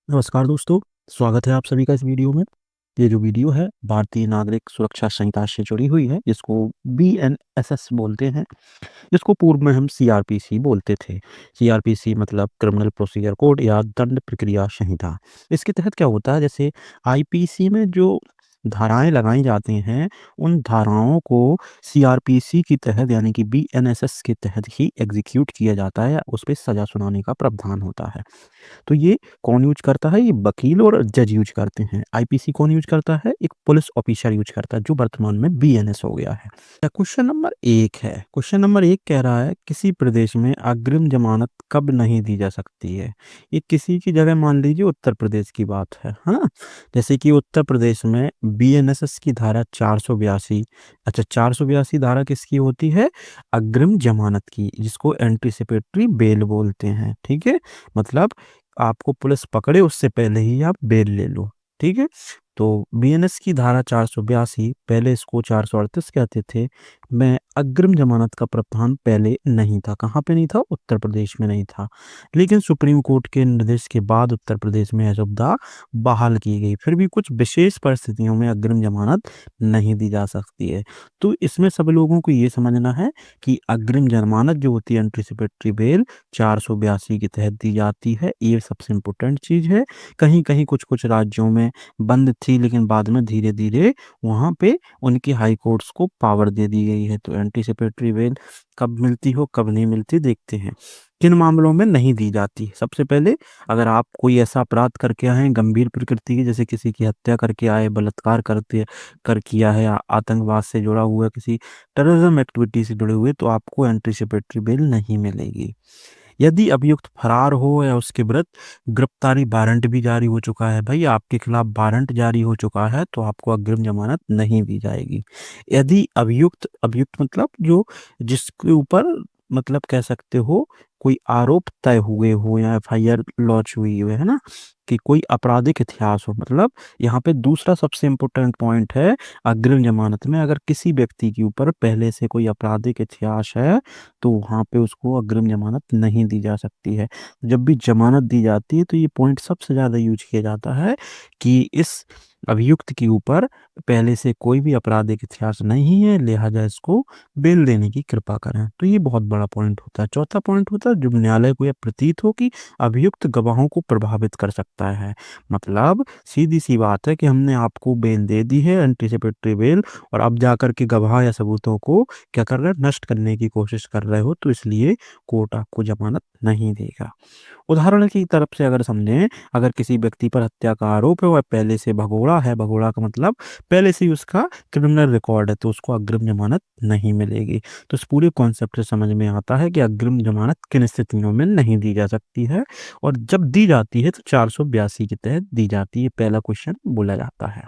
नमस्कार दोस्तों, स्वागत है आप सभी का इस वीडियो में। ये जो वीडियो है भारतीय नागरिक सुरक्षा संहिता से जुड़ी हुई है, जिसको बीएनएसएस बोलते हैं, जिसको पूर्व में हम सीआरपीसी बोलते थे। सीआरपीसी मतलब क्रिमिनल प्रोसीजर कोड या दंड प्रक्रिया संहिता। इसके तहत क्या होता है, जैसे आईपीसी में जो धाराएँ लगाई जाती हैं, उन धाराओं को सीआरपीसी के तहत यानी कि बीएनएसएस के तहत ही एग्ज़ीक्यूट किया जाता है, उस पे सज़ा सुनाने का प्रावधान होता है। तो ये कौन यूज़ करता है? ये वकील और जज यूज़ करते हैं। आईपीसी कौन यूज़ करता है? एक पुलिस ऑफिसर यूज़ करता है, जो वर्तमान में बीएनएस हो गया है। क्वेश्चन नंबर 1 है। क्वेश्चन नंबर 1 कह रहा है, किसी प्रदेश में अग्रिम ज़मानत कब नहीं दी जा सकती है? ये किसी की जगह मान लीजिए उत्तर प्रदेश की बात है ना? जैसे कि उत्तर प्रदेश में बीएनएसएस की धारा 482 अच्छा 482 धारा किसकी होती है? अग्रिम ज़मानत की, जिसको एंटीसिपेटरी बेल बोलते हैं, ठीक है? मतलब आपको पुलिस पकड़े उससे पहले ही आप बेल ले लो, ठीक है? तो बीएनएस की धारा 482 पहले इसको 438 कहते थे, में अग्रिम ज़मानत का प्रावधान पहले नहीं था। कहाँ पे नहीं था? उत्तर प्रदेश में नहीं था। लेकिन सुप्रीम कोर्ट के निर्देश के बाद उत्तर प्रदेश में यह सुविधा बहाल की गई। फिर भी कुछ विशेष परिस्थितियों में अग्रिम ज़मानत नहीं दी जा सकती है। तो इसमें सब लोगों को ये समझना है कि अग्रिम ज़मानत जो होती है एंटीसिपेटरी बेल 482 के तहत दी जाती है, ये सबसे इम्पोर्टेंट चीज़ है। कहीं-कहीं कुछ-कुछ राज्यों में बंद थी, लेकिन बाद में धीरे-धीरे वहाँ पे उनकी हाई कोर्ट्स को पावर दे दी गई है। तो एंटीसिपेटरी बेल कब मिलती हो, कब नहीं मिलती, देखते हैं। किन मामलों में नहीं दी जाती? सबसे पहले अगर आप कोई ऐसा अपराध करके आए हैं गंभीर प्रकृति की, जैसे किसी की हत्या करके आए, बलात्कार कर किया है, आतंकवाद से जुड़ा हुआ, किसी टेररिज्म एक्टिविटी से जुड़े हुए, तो आपको एंटीसिपेटरी बेल नहीं मिलेगी। यदि अभियुक्त फरार हो या उसके विरुद्ध गिरफ्तारी वारंट भी जारी हो चुका है, भाई आपके खिलाफ वारंट जारी हो चुका है, तो आपको अग्रिम जमानत नहीं दी जाएगी। यदि अभियुक्त अभियुक्त मतलब जो जिसके ऊपर मतलब कह सकते हो कोई आरोप तय हुए हो या एफआईआर लॉन्च हुई हो, है ना? कि कोई आपराधिक इतिहास हो, मतलब यहाँ पे दूसरा सबसे इम्पोर्टेंट पॉइंट है अग्रिम जमानत में, अगर किसी व्यक्ति के ऊपर पहले से कोई आपराधिक इतिहास है, तो वहाँ पे उसको अग्रिम ज़मानत नहीं दी जा सकती है। जब भी ज़मानत दी जाती है तो ये पॉइंट सबसे ज़्यादा यूज़ किया जाता है कि इस अभियुक्त के ऊपर पहले से कोई भी आपराधिक इतिहास नहीं है, लिहाजा इसको बेल देने की कृपा करें। तो ये बहुत बड़ा पॉइंट होता है। चौथा पॉइंट होता है, जब न्यायालय को यह प्रतीत हो कि अभियुक्त गवाहों को प्रभावित कर सकता है। मतलब सीधी-सी बात है कि हमने आपको बेल दे दी है, एंटीसिपेटरी बेल, और अब जाकर के गवाह या सबूतों को क्या कर रहे हैं? नष्ट करने की कोशिश कर रहे हो, तो इसलिए कोर्ट आपको ज़मानत नहीं देगा। उदाहरण की तरफ से अगर समझें, अगर किसी व्यक्ति पर हत्या का आरोप है, वह पहले से भगोड़ा है, भगोड़ा का मतलब पहले से ही उसका क्रिमिनल रिकॉर्ड है, तो उसको अग्रिम ज़मानत नहीं मिलेगी। तो इस पूरे कॉन्सेप्ट से समझ में आता है कि अग्रिम ज़मानत किन स्थितियों में नहीं दी जा सकती है, और जब दी जाती है तो 482 के तहत दी जाती है। पहला क्वेश्चन बोला जाता है।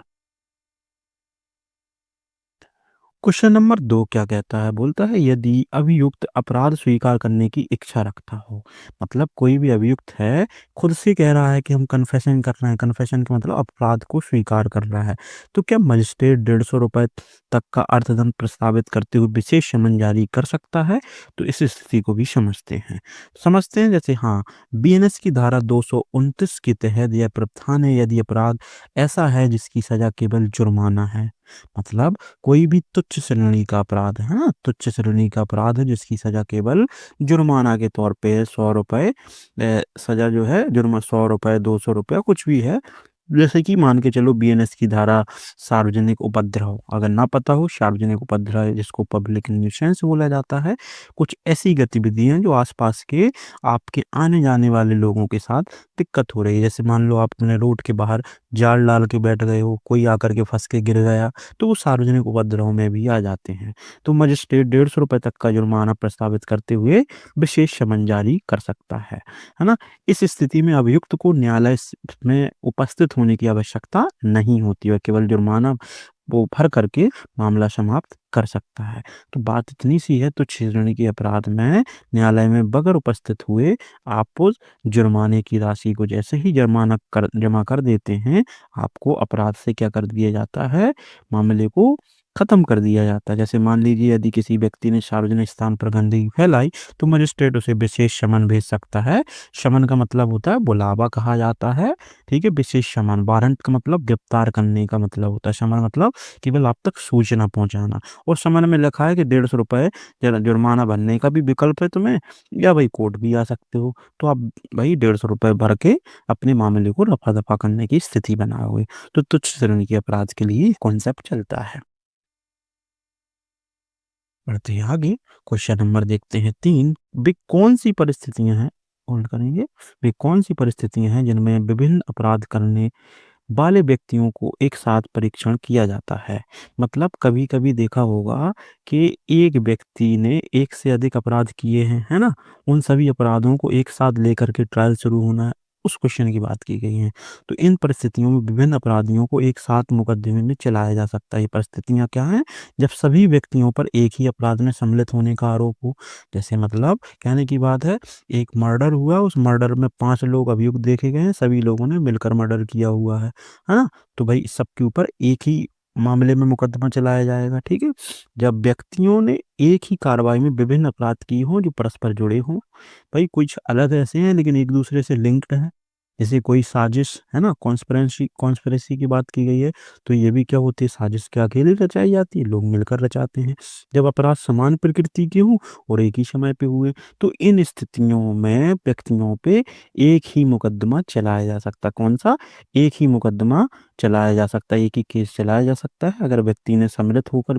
क्वेश्चन नंबर 2 क्या कहता है? बोलता है, यदि अभियुक्त अपराध स्वीकार करने की इच्छा रखता हो। मतलब कोई भी अभियुक्त है, खुद से कह रहा है कि हम कन्फेशन कर रहे हैं, कन्फेशन का मतलब अपराध को स्वीकार कर रहा है, तो क्या मजिस्ट्रेट ₹150 तक का अर्थदंड प्रस्तावित करते हुए विशेष समन जारी कर सकता है? तो इस स्थिति को भी समझते हैं। जैसे हाँ, बीएनएस की धारा 229 के तहत यह प्रावधान है, यदि अपराध ऐसा है जिसकी सजा केवल जुर्माना है। मतलब कोई भी तुच्छ श्रेणी का अपराध है ना, तुच्छ श्रेणी का अपराध है जिसकी सजा केवल जुर्माना के तौर पे ₹100 सजा जो है जुर्मा ₹100 ₹200 कुछ भी है। जैसे कि मान के चलो बीएनएस की धारा सार्वजनिक उपद्रव, अगर ना पता हो, सार्वजनिक उपद्रव जिसको पब्लिक न्यूसेंस बोला जाता है, कुछ ऐसी गतिविधियां जो आसपास के आपके आने जाने वाले लोगों के साथ दिक्कत हो रही है। जैसे मान लो आप अपने रोड के बाहर जाल डाल के बैठ गए हो, कोई आकर के फंस के गिर गया, तो वो सार्वजनिक उपद्रव में भी आ जाते हैं। तो मजिस्ट्रेट ₹150 तक का जुर्माना प्रस्तावित करते हुए विशेष समन जारी कर सकता है ना? इस स्थिति में अभियुक्त को न्यायालय में उपस्थित होने की आवश्यकता नहीं होती है, केवल जुर्माना वो भर करके मामला समाप्त कर सकता है। तो बात इतनी सी है, तो श्रेणी के अपराध में न्यायालय में बगैर उपस्थित हुए आप उस जुर्माने की राशि को जैसे ही जुर्माना जमा कर देते हैं, आपको अपराध से क्या कर दिया जाता है? मामले को खत्म कर दिया जाता है। जैसे मान लीजिए यदि किसी व्यक्ति ने सार्वजनिक स्थान पर गंदगी फैलाई तो मजिस्ट्रेट उसे विशेष समन भेज सकता है। समन का मतलब होता है बुलावा कहा जाता है, ठीक है। विशेष समन, वारंट का मतलब गिरफ्तार करने का मतलब होता है। समन मतलब केवल आप तक सूचना पहुंचाना। और समन में लिखा है कि 150 रुपए जुर्माना भरने का भी विकल्प है तुम्हें, या भाई कोर्ट भी आ सकते हो। तो आप भाई 150 रुपए भर के अपने मामले को रफा दफा करने की स्थिति बनाओगे। तो तुच्छ श्रेणी के अपराध के लिए कॉन्सेप्ट चलता है। बढ़ते हैं आगे। क्वेश्चन नंबर देखते हैं 3। वे कौन सी परिस्थितियां हैं, होल्ड करेंगे, वे कौन सी परिस्थितियां हैं जिनमें विभिन्न अपराध करने वाले व्यक्तियों को एक साथ परीक्षण किया जाता है। मतलब कभी कभी देखा होगा कि एक व्यक्ति ने एक से अधिक अपराध किए हैं, है ना, उन सभी अपराधों को एक साथ लेकर के ट्रायल शुरू होना है, उस क्वेश्चन की बात की गई है। तो इन परिस्थितियों में विभिन्न अपराधियों को एक साथ मुकदमे में चलाया जा सकता है। ये परिस्थितियां क्या हैं? जब सभी व्यक्तियों पर एक ही अपराध में सम्मिलित होने का आरोप हो। जैसे मतलब कहने की बात है, एक मर्डर हुआ, उस मर्डर में 5 लोग अभियुक्त देखे गए हैं, सभी लोगों ने मिलकर मर्डर किया हुआ है ना? तो भाई सबके ऊपर एक ही मामले में मुकदमा चलाया जाएगा, ठीक है। जब व्यक्तियों ने एक ही कार्रवाई में विभिन्न अपराध किए हों जो परस्पर जुड़े हों, भाई कुछ अलग ऐसे हैं लेकिन एक दूसरे से लिंक्ड हैं। जैसे कोई साजिश, है ना, कॉन्स्पिरेसी कॉन्स्पिरेसी की बात की गई है, तो ये भी क्या होती है, साजिश क्या अकेले रचाई जाती है, लोग मिलकर रचाते हैं। जब अपराध समान प्रकृति के हों और एक ही समय पे हुए, तो इन स्थितियों में व्यक्तियों पे एक ही मुकदमा चलाया जा सकता है। कौन सा? एक ही मुकदमा चलाया जा सकता है, एक ही केस चलाया जा सकता है अगर व्यक्ति ने सम्मिलित होकर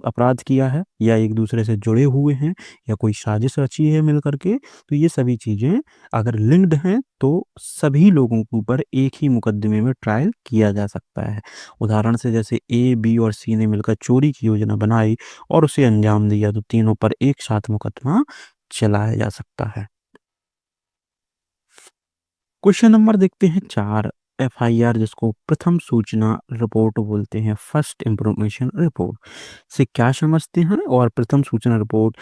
अपराध किया है, या एक दूसरे से जुड़े हुए हैं, या कोई साजिश रची है मिल करके। तो ये सभी चीजें अगर लिंक्ड हैं तो सभी लोगों के ऊपर एक ही मुकदमे में ट्रायल किया जा सकता है। उदाहरण से जैसे ए, बी और सी ने मिलकर चोरी की योजना बनाई और उसे अंजाम दिया, तो तीनों पर एक साथ मुकदमा चलाया जा सकता है। क्वेश्चन नंबर देखते हैं 4। एफआईआर, जिसको प्रथम सूचना रिपोर्ट बोलते हैं, फर्स्ट इंफॉर्मेशन रिपोर्ट, से क्या समझते हैं और प्रथम सूचना रिपोर्ट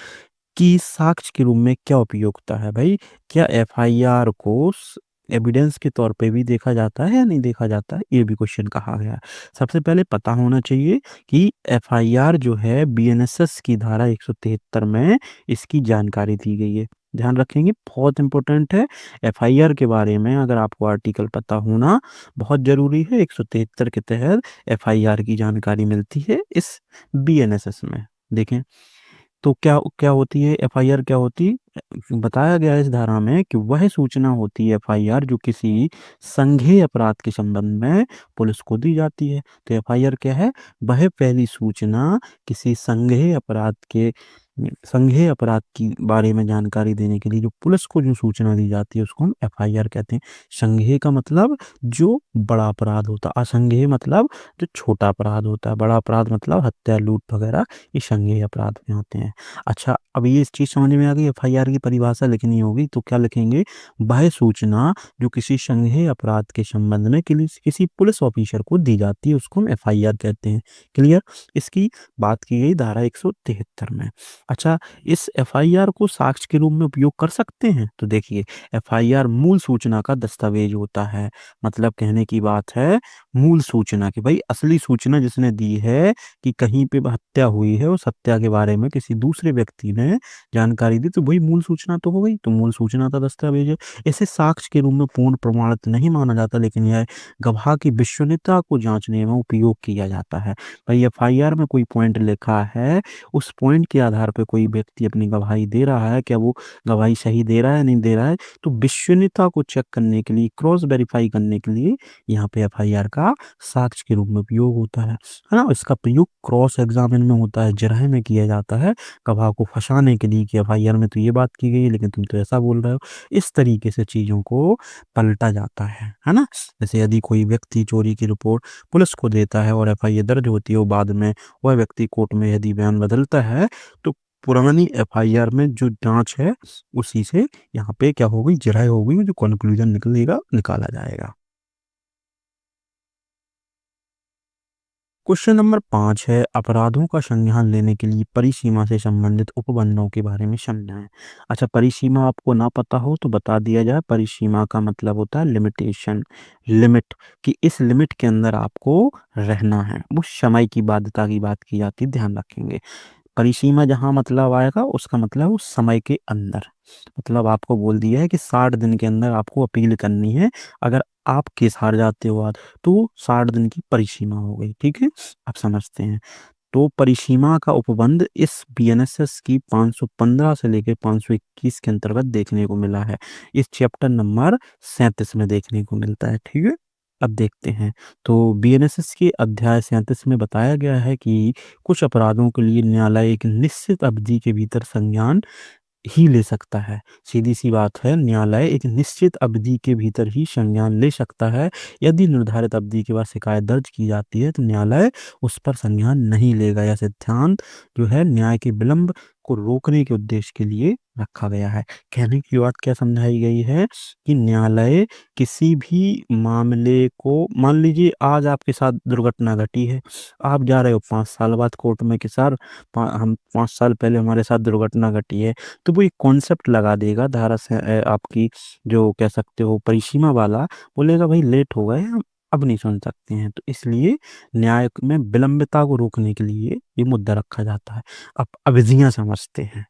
की साक्ष्य के रूप में क्या उपयोगिता है? भाई क्या एफआईआर को एविडेंस के तौर पे भी देखा जाता है या नहीं देखा जाता है, ये भी क्वेश्चन कहा गया है। सबसे पहले पता होना चाहिए कि एफआईआर जो है बीएनएसएस की धारा 173 में इसकी जानकारी दी गई है। ध्यान रखेंगे, बहुत इंपॉर्टेंट है। एफआईआर के बारे में अगर आपको आर्टिकल पता होना बहुत जरूरी है। 173 के तहत एफआईआर की जानकारी मिलती है इस बीएनएसएस में। देखें तो क्या क्या होती है एफआईआर, क्या होती बताया गया है इस धारा में कि वह सूचना होती है एफआईआर जो किसी संज्ञेय अपराध के संबंध में पुलिस को दी जाती है। तो एफआईआर क्या है? वह पहली सूचना किसी संज्ञेय अपराध की बारे में जानकारी देने के लिए जो पुलिस को जो सूचना दी जाती है उसको हम एफआईआर कहते हैं। संज्ञेय का मतलब जो बड़ा अपराध होता है, असंज्ञेय मतलब जो छोटा अपराध होता है। बड़ा अपराध मतलब हत्या, लूट वगैरह, ये संज्ञेय अपराध में होते हैं। अच्छा, अब ये चीज समझ में आ गई। एफआईआर की परिभाषा लिखनी होगी तो क्या लिखेंगे? वह सूचना जो किसी संज्ञेय अपराध के संबंध में किसी पुलिस ऑफिसर को दी जाती है उसको हम एफआईआर कहते हैं। क्लियर? इसकी बात की गई धारा 173 में। अच्छा, इस एफआईआर को साक्ष्य के रूप में उपयोग कर सकते हैं? तो देखिए, एफआईआर मूल सूचना का दस्तावेज होता है। मतलब कहने की बात है मूल सूचना की, भाई असली सूचना जिसने दी है कि कहीं पे हत्या हुई है, उस हत्या के बारे में किसी दूसरे व्यक्ति ने जानकारी दी, तो वही मूल सूचना तो हो गई। तो मूल सूचना का दस्तावेज है। इसे साक्ष्य के रूप में पूर्ण प्रमाणित नहीं माना जाता, लेकिन यह गवाह की विश्वसनीयता को जांचने में उपयोग किया जाता है। भाई एफआईआर में कोई पॉइंट लिखा है, उस पॉइंट के आधार पर कोई व्यक्ति अपनी गवाही दे रहा है, क्या वो गवाही सही दे रहा है नहीं दे रहा है, तो विश्वसनीयता को चेक करने के लिए, क्रॉस वेरीफाई करने के लिए यहाँ पे एफआईआर का साक्ष्य के रूप में उपयोग होता है ना। इसका प्रयोग क्रॉस एग्जामिन में होता है, जरह में किया जाता है, गवाह को फंसाने के लिए कि एफआईआर में तो ये बात की गई है लेकिन तुम तो ऐसा बोल रहे हो। इस तरीके से चीजों को पलटा जाता है ना। जैसे यदि कोई व्यक्ति चोरी की रिपोर्ट पुलिस को देता है और एफआईआर दर्ज होती है, वो बाद में वह व्यक्ति कोर्ट में यदि बयान बदलता है तो पुरानी एफआईआर में जो जांच है उसी से यहाँ पे क्या होगी, जराई होगी, जो कंक्लूजन निकलेगा निकाला जाएगा। क्वेश्चन नंबर 5 है, अपराधों का संज्ञान लेने के लिए परिसीमा से संबंधित उपबंधों के बारे में समझाएं। अच्छा, परिसीमा आपको ना पता हो तो बता दिया जाए। परिसीमा का मतलब होता है लिमिटेशन, लिमिट, कि इस लिमिट के अंदर आपको रहना है। वो समय की बाध्यता की बात की जाती है, ध्यान रखेंगे। परिसीमा जहाँ मतलब आएगा उसका मतलब उस समय के अंदर, मतलब आपको बोल दिया है कि 60 दिन के अंदर आपको अपील करनी है। अगर आप केस हार जाते हो आज तो 60 दिन की परिसीमा हो गई, ठीक है। आप समझते हैं। तो परिसीमा का उपबंध इस बीएनएसएस की 515 से लेकर 521 के अंतर्गत देखने को मिला है। इस चैप्टर नंबर 37 में देखने को मिलता है, ठीक है। अब देखते हैं। तो बीएनएसएस के अध्याय 37 में बताया गया है कि कुछ अपराधों के लिए न्यायालय एक निश्चित अवधि के भीतर संज्ञान ही ले सकता है। सीधी-सी बात है, न्यायालय एक निश्चित अवधि के भीतर ही संज्ञान ले सकता है। यदि निर्धारित अवधि के बाद शिकायत दर्ज की जाती है तो न्यायालय उस पर संज्ञान नहीं लेगा। यह सिद्धांत जो है न्याय के विलंब को रोकने के उद्देश्य के लिए रखा गया है। कहने की बात क्या समझाई गई है कि न्यायालय किसी भी मामले को, मान लीजिए आज आपके साथ दुर्घटना घटी है, आप जा रहे हो 5 साल बाद कोर्ट में कि सर हम 5 साल पहले हमारे साथ दुर्घटना घटी है। तो वो एक कॉन्सेप्ट लगा देगा धारा से आपकी जो कह सकते हो परिसीमा वाला, बोलेगा भाई लेट हो गए, हम अब नहीं सुन सकते हैं। तो इसलिए न्याय में विलंबिता को रोकने के लिए ये मुद्दा रखा जाता है। अब अवधियां समझते हैं।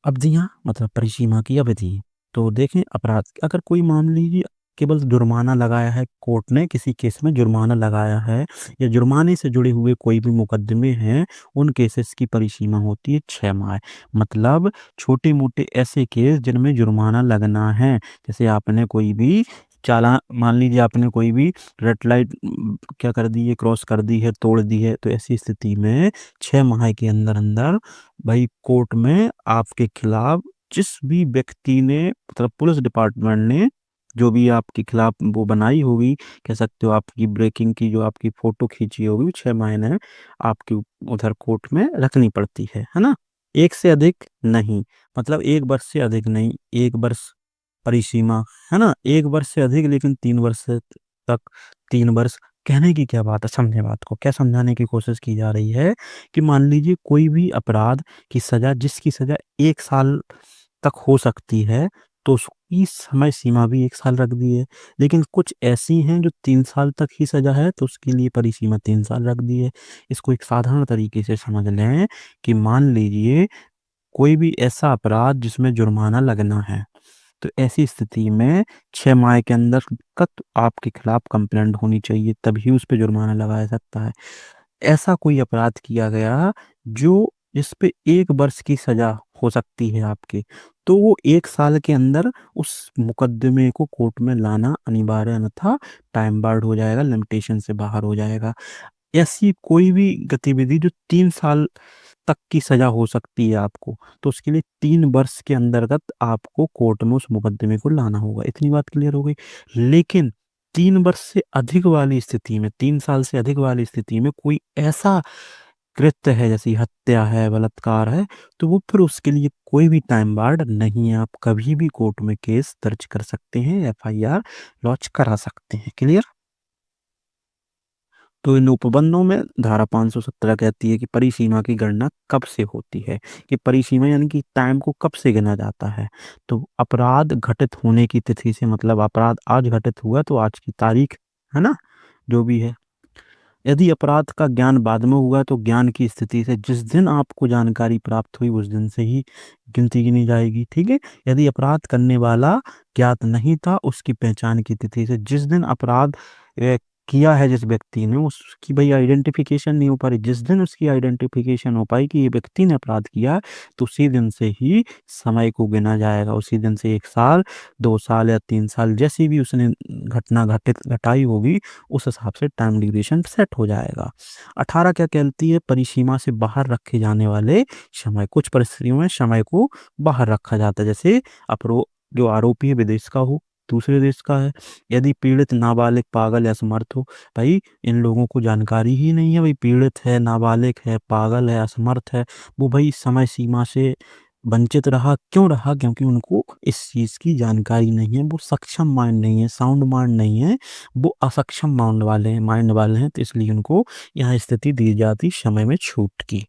अवधियां मतलब परिसीमा की अवधि। तो देखें, अपराध अगर कोई मान लीजिए केवल जुर्माना लगाया है, कोर्ट ने किसी केस में जुर्माना लगाया है या जुर्माने से जुड़े हुए कोई भी मुकदमे हैं, उन केसेस की परिसीमा होती है 6 माह। मतलब छोटे मोटे ऐसे केस जिनमें जुर्माना लगना है, जैसे आपने कोई भी चालान, मान लीजिए आपने कोई भी रेड लाइट क्या कर दी है, क्रॉस कर दी है, तोड़ दी है, तो ऐसी स्थिति में 6 माह के अंदर अंदर भाई कोर्ट में आपके खिलाफ जिस भी व्यक्ति ने, मतलब पुलिस डिपार्टमेंट ने जो भी आपके खिलाफ वो बनाई होगी, कह सकते हो आपकी ब्रेकिंग की जो आपकी फोटो खींची होगी, 6 महीने आपकी उधर कोर्ट में रखनी पड़ती है ना। एक से अधिक नहीं, मतलब 1 वर्ष से अधिक नहीं, 1 वर्ष परिसीमा, है ना। 1 वर्ष से अधिक लेकिन 3 वर्ष तक, 3 वर्ष। कहने की क्या बात है, समझे बात को, क्या समझाने की कोशिश की जा रही है कि मान लीजिए कोई भी अपराध की सजा, जिसकी सजा 1 साल तक हो सकती है, तो उसकी समय सीमा भी 1 साल रख दी है। लेकिन कुछ ऐसी हैं जो 3 साल तक ही सजा है, तो उसके लिए परिसीमा 3 साल रख दी है। इसको एक साधारण तरीके से समझ लें कि मान लीजिए कोई भी ऐसा अपराध जिसमें जुर्माना लगना है, तो ऐसी स्थिति में 6 माह के अंदर कत आपके खिलाफ कंप्लेंट होनी चाहिए, तभी उस पे जुर्माना लगाया सकता है। ऐसा कोई अपराध किया गया जो जिस पे 1 वर्ष की सजा हो सकती है आपके, तो वो 1 साल के अंदर उस मुकदमे को कोर्ट में लाना अनिवार्य, अन्यथा टाइम बार्ड हो जाएगा, लिमिटेशन से बाहर हो जाएगा। ऐसी कोई भी गतिविधि जो 3 साल तक की सजा हो सकती है आपको, तो उसके लिए 3 वर्ष के अंतर्गत आपको कोर्ट में उस मुकदमे को लाना होगा। इतनी बात क्लियर हो गई। लेकिन 3 वर्ष से अधिक वाली स्थिति में, 3 साल से अधिक वाली स्थिति में कोई ऐसा कृत्य है जैसे हत्या है, बलात्कार है, तो वो फिर उसके लिए कोई भी टाइम बार्ड नहीं है। आप कभी भी कोर्ट में केस दर्ज कर सकते हैं, एफआईआर लॉन्च करा सकते हैं। क्लियर? तो इन उपबंधों में धारा 517 कहती है कि परिसीमा की गणना कब से होती है, कि परिसीमा यानी कि टाइम को कब से गिना जाता है। तो अपराध घटित होने की तिथि से, मतलब अपराध आज घटित हुआ तो आज की तारीख, है ना, जो भी है। यदि अपराध का ज्ञान बाद में हुआ तो ज्ञान की स्थिति से जिस दिन आपको जानकारी प्राप्त हुई उस दिन से ही गिनती गिनी जाएगी, ठीक है। यदि अपराध करने वाला ज्ञात नहीं था, उसकी पहचान की तिथि से, जिस दिन अपराध किया है जिस व्यक्ति ने, उसकी भाई आइडेंटिफिकेशन नहीं हो पा रही, जिस दिन उसकी आइडेंटिफिकेशन हो पाई कि ये व्यक्ति ने अपराध किया है, तो उसी दिन से ही समय को गिना जाएगा। उसी दिन से 1 साल, 2 साल या 3 साल, जैसी भी उसने घटना घटाई होगी, उस हिसाब से टाइम ड्यूरेशन सेट हो जाएगा। 18 क्या कहती है, परिसीमा से बाहर रखे जाने वाले समय। कुछ परिस्थितियों में समय को बाहर रखा जाता है, जैसे जो आरोपी है विदेश का हो, दूसरे देश का है, यदि पीड़ित नाबालिग, पागल या असमर्थ हो। भाई इन लोगों को जानकारी ही नहीं है, भाई पीड़ित है, नाबालिग है, पागल है, असमर्थ है, वो भाई समय सीमा से वंचित रहा, क्यों रहा? क्योंकि उनको इस चीज़ की जानकारी नहीं है, वो सक्षम माइंड नहीं है, साउंड माइंड नहीं है, वो असक्षम माइंड वाले हैं, तो इसलिए उनको यहाँ स्थिति दी जाती समय में छूट की,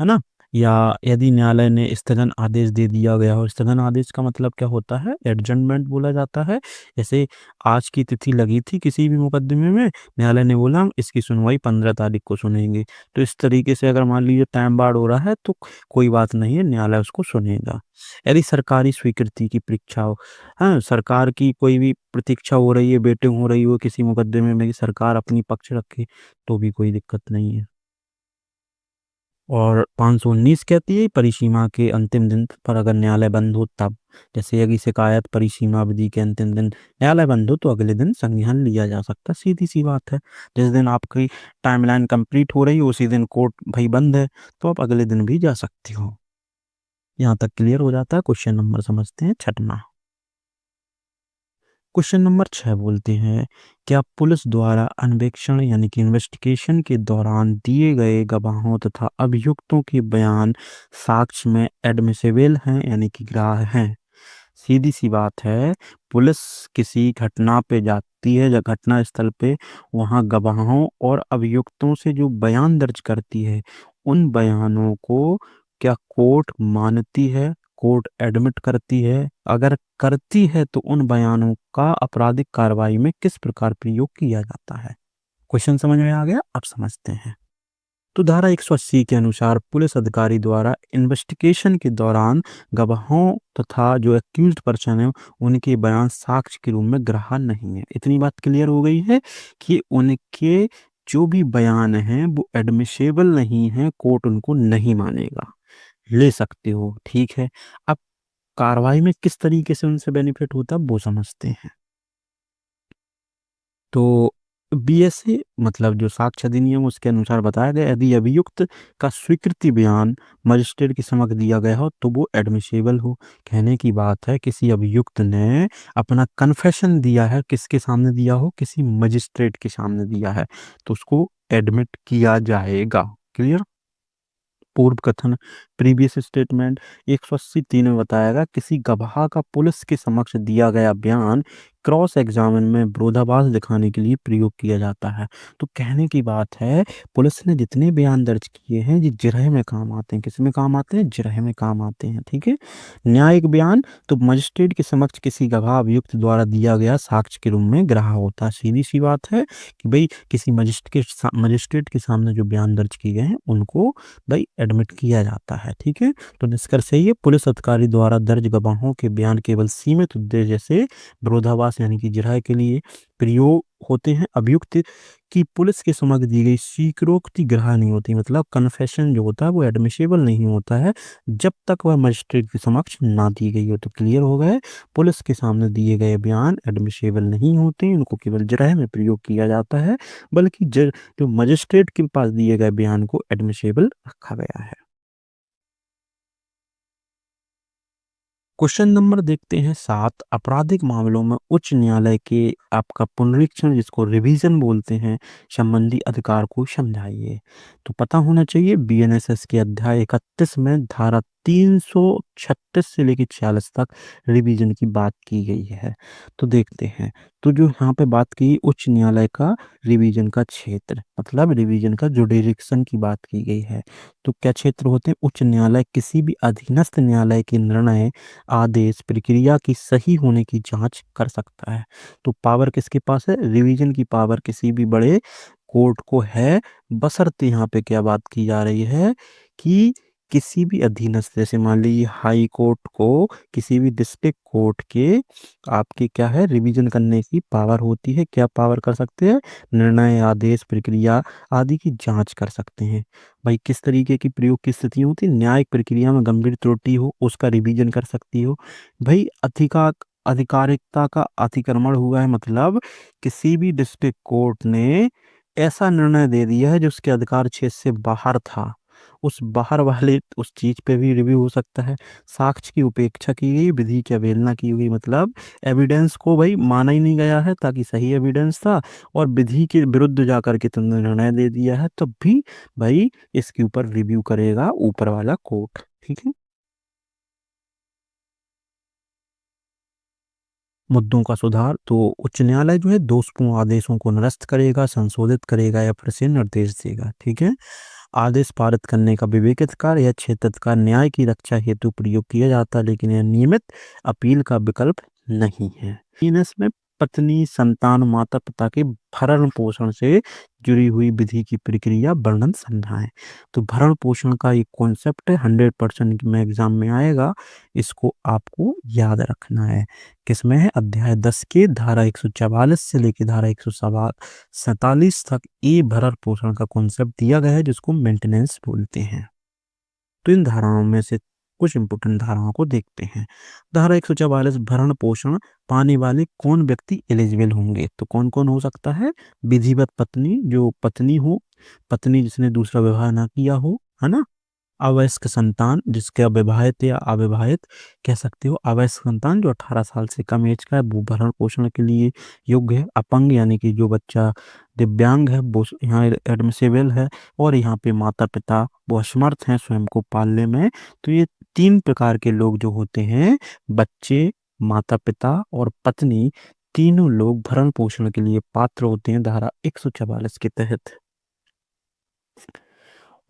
है ना? या यदि न्यायालय ने स्थगन आदेश दे दिया गया हो, स्थगन आदेश का मतलब क्या होता है? एडजर्नमेंट बोला जाता है। जैसे आज की तिथि लगी थी किसी भी मुकदमे में, न्यायालय ने बोला हम इसकी सुनवाई 15 तारीख को सुनेंगे। तो इस तरीके से अगर मान लीजिए टाइम बाड़ हो रहा है तो कोई बात नहीं है, न्यायालय उसको सुनेगा। यदि सरकारी स्वीकृति की परीक्षा हो, हाँ, सरकार की कोई भी प्रतीक्षा हो रही है, वेटिंग हो रही हो किसी मुकदमे में कि सरकार अपनी पक्ष रखे, तो भी कोई दिक्कत नहीं है। और 519 कहती है परिसीमा के अंतिम दिन पर अगर न्यायालय बंद हो तब, जैसे यदि शिकायत परिसीमा अवधि के अंतिम दिन न्यायालय बंद हो तो अगले दिन संज्ञान लिया जा सकता है, सीधी सी बात है। जिस दिन आपकी टाइमलाइन कंप्लीट हो रही हो उसी दिन कोर्ट भाई बंद है, तो आप अगले दिन भी जा सकते हो। यहाँ तक क्लियर हो जाता है। क्वेश्चन नंबर समझते हैं छठवां। क्वेश्चन नंबर 6 बोलते हैं, क्या पुलिस द्वारा अन्वेषण यानी कि इन्वेस्टिगेशन के दौरान दिए गए गवाहों तथा अभियुक्तों के बयान साक्ष्य में एडमिसिबल हैं यानी कि ग्राह्य हैं? सीधी सी बात है, पुलिस किसी घटना पे जाती है या घटना स्थल पे, वहाँ गवाहों और अभियुक्तों से जो बयान दर्ज करती है, उन बयानों को क्या कोर्ट मानती है, कोर्ट एडमिट करती है? अगर करती है तो उन बयानों का आपराधिक कार्रवाई में किस प्रकार प्रयोग किया जाता है? क्वेश्चन समझ में आ गया? अब समझते हैं। तो धारा 180 के अनुसार पुलिस अधिकारी द्वारा इन्वेस्टिगेशन के दौरान गवाहों तथा जो एक्यूज्ड पर्सन है उनके बयान साक्ष्य के रूप में ग्राह्य नहीं है। इतनी बात क्लियर हो गई है कि उनके जो भी बयान हैं वो एडमिसेबल नहीं है, कोर्ट उनको नहीं मानेगा। ले सकते हो, ठीक है। अब कार्रवाई में किस तरीके से उनसे बेनिफिट होता है वो समझते हैं। तो बीएसए मतलब जो साक्ष्य अधिनियम उसके अनुसार बताया गया, यदि अभियुक्त का स्वीकृति बयान मजिस्ट्रेट के समक्ष दिया गया हो तो वो एडमिसिबल हो। कहने की बात है किसी अभियुक्त ने अपना कन्फेशन दिया है, किसके सामने दिया हो? किसी मजिस्ट्रेट के सामने दिया है, तो उसको एडमिट किया जाएगा। क्लियर? पूर्व कथन प्रीवियस स्टेटमेंट 180 में बताया गया, किसी गवाह का पुलिस के समक्ष दिया गया बयान क्रॉस एग्जामिन में विरोधाभास दिखाने के लिए प्रयोग किया जाता है। तो कहने की बात है पुलिस ने जितने बयान दर्ज किए हैं ये जिरह में काम आते हैं। किस में काम आते हैं? जिरह में काम आते हैं, ठीक है। न्यायिक बयान तो मजिस्ट्रेट के समक्ष किसी गवाह अभियुक्त द्वारा दिया गया साक्ष्य के रूप में ग्राह्य होता है। सीधी सी बात है कि भाई किसी मजिस्ट्रेट के सामने जो बयान दर्ज किए गए हैं उनको भाई एडमिट किया जाता है, ठीक है। तो निष्कर्ष यही है, पुलिस अधिकारी द्वारा दर्ज गवाहों के बयान केवल सीमित उद्देश्य जैसे विरोधाभास यानी कि जिरह के लिए प्रयोग होते हैं। अभियुक्त की पुलिस के समक्ष दी गई स्वीकारोक्ति ग्राह्य नहीं होती, मतलब कन्फेशन जो होता है वो एडमिसिबल नहीं होता है जब तक वह मजिस्ट्रेट के समक्ष ना दी गई हो। तो क्लियर हो गए, पुलिस के सामने दिए गए बयान एडमिसिबल नहीं होते, उनको केवल जिरह में प्रयोग किया जाता है, बल्कि जो मजिस्ट्रेट के पास दिए गए बयान को एडमिसिबल रखा गया है। क्वेश्चन नंबर देखते हैं 7, आपराधिक मामलों में उच्च न्यायालय के आपका पुनरीक्षण जिसको रिवीजन बोलते हैं संबंधी अधिकार को समझाइए। तो पता होना चाहिए बीएनएसएस के अध्याय 31 में धारा 336 से लेकर 46 तक रिवीजन की बात की गई है। तो देखते हैं, तो जो यहाँ पे बात की उच्च न्यायालय का रिवीजन का क्षेत्र, मतलब रिवीजन का जुडिक्शन की बात की गई है। तो क्या क्षेत्र होते हैं? उच्च न्यायालय किसी भी अधीनस्थ न्यायालय के निर्णय, आदेश, प्रक्रिया की सही होने की जांच कर सकता है। तो पावर किसके पास है? रिवीजन की पावर किसी भी बड़े कोर्ट को है, बशर्ते यहाँ पे क्या बात की जा रही है कि किसी भी अधीनस्थ, जैसे मान लीजिए हाई कोर्ट को किसी भी डिस्ट्रिक्ट कोर्ट के आपके क्या है रिवीजन करने की पावर होती है। क्या पावर कर सकते हैं? निर्णय, आदेश, प्रक्रिया आदि की जांच कर सकते हैं। भाई किस तरीके की प्रयोग की स्थिति होती है? न्यायिक प्रक्रिया में गंभीर त्रुटि हो उसका रिवीजन कर सकती हो। भाई अधिकारिकता का अतिक्रमण हुआ है, मतलब किसी भी डिस्ट्रिक्ट कोर्ट ने ऐसा निर्णय दे दिया है जो उसके अधिकार क्षेत्र से बाहर था, उस बाहर वाले उस चीज पे भी रिव्यू हो सकता है। साक्ष्य की उपेक्षा की गई, विधि की अवहेलना की गई, मतलब एविडेंस को भाई माना ही नहीं गया है ताकि सही एविडेंस था और विधि के विरुद्ध जाकर के तुमने निर्णय दे दिया है, तब भी भाई इसके ऊपर रिव्यू करेगा ऊपर वाला कोर्ट, ठीक है। मुद्दों का सुधार, तो उच्च न्यायालय जो है दोषपूर्ण आदेशों को निरस्त करेगा, संशोधित करेगा या फिर से निर्देश देगा। ठीक है। आदेश पारित करने का विवेक अधिकार या क्षेत्राधिकार न्याय की रक्षा हेतु प्रयोग किया जाता है, लेकिन यह नियमित अपील का विकल्प नहीं है। इसमें पत्नी, संतान, माता पिता के भरण पोषण से जुड़ी हुई विधि की प्रक्रिया वर्णन समझाएं। तो भरण पोषण का एक कॉन्सेप्ट है, 100% में एग्जाम में आएगा, इसको आपको याद रखना है। किसमें है? अध्याय 10 के धारा 144 से लेकर धारा 147 तक ये भरण पोषण का कॉन्सेप्ट दिया गया है, जिसको मेंटेनेंस बोलते हैं। तो इन धाराओं में से कुछ इंपोर्टेंट धाराओं को देखते हैं। धारा 144, भरण पोषण पाने वाले कौन व्यक्ति एलिजिबल होंगे? तो कौन कौन हो सकता है? विधिवत पत्नी, जो पत्नी हो, पत्नी जिसने दूसरा विवाह ना किया हो, है ना। अवयस्क संतान, जिसके अविवाहित या अविवाहित कह सकते हो, अवयस्क संतान जो 18 साल से कम एज का है, वो भरण पोषण के लिए योग्य है। अपंग यानी कि जो बच्चा दिव्यांग है, वो यहाँ एडमिसेबल है। और यहाँ पे माता पिता वो असमर्थ हैं स्वयं को पालने में। तो ये 3 प्रकार के लोग जो होते हैं, बच्चे, माता पिता और पत्नी, तीनों लोग भरण पोषण के लिए पात्र होते हैं धारा 144 के तहत।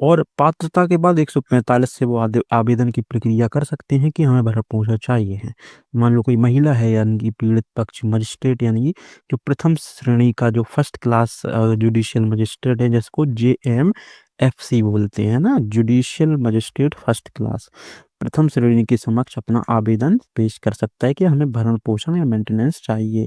और पात्रता के बाद 145 से वो आवेदन की प्रक्रिया कर सकते हैं कि हमें भरण पोषण चाहिए है। मान लो कोई महिला है, यानी कि पीड़ित पक्ष मजिस्ट्रेट, यानी कि जो प्रथम श्रेणी का जो फर्स्ट क्लास जुडिशियल मजिस्ट्रेट है, जिसको JMFC बोलते हैं ना, जुडिशियल मजिस्ट्रेट फर्स्ट क्लास, प्रथम श्रेणी के समक्ष अपना आवेदन पेश कर सकता है कि हमें भरण पोषण या मेंटेनेंस चाहिए।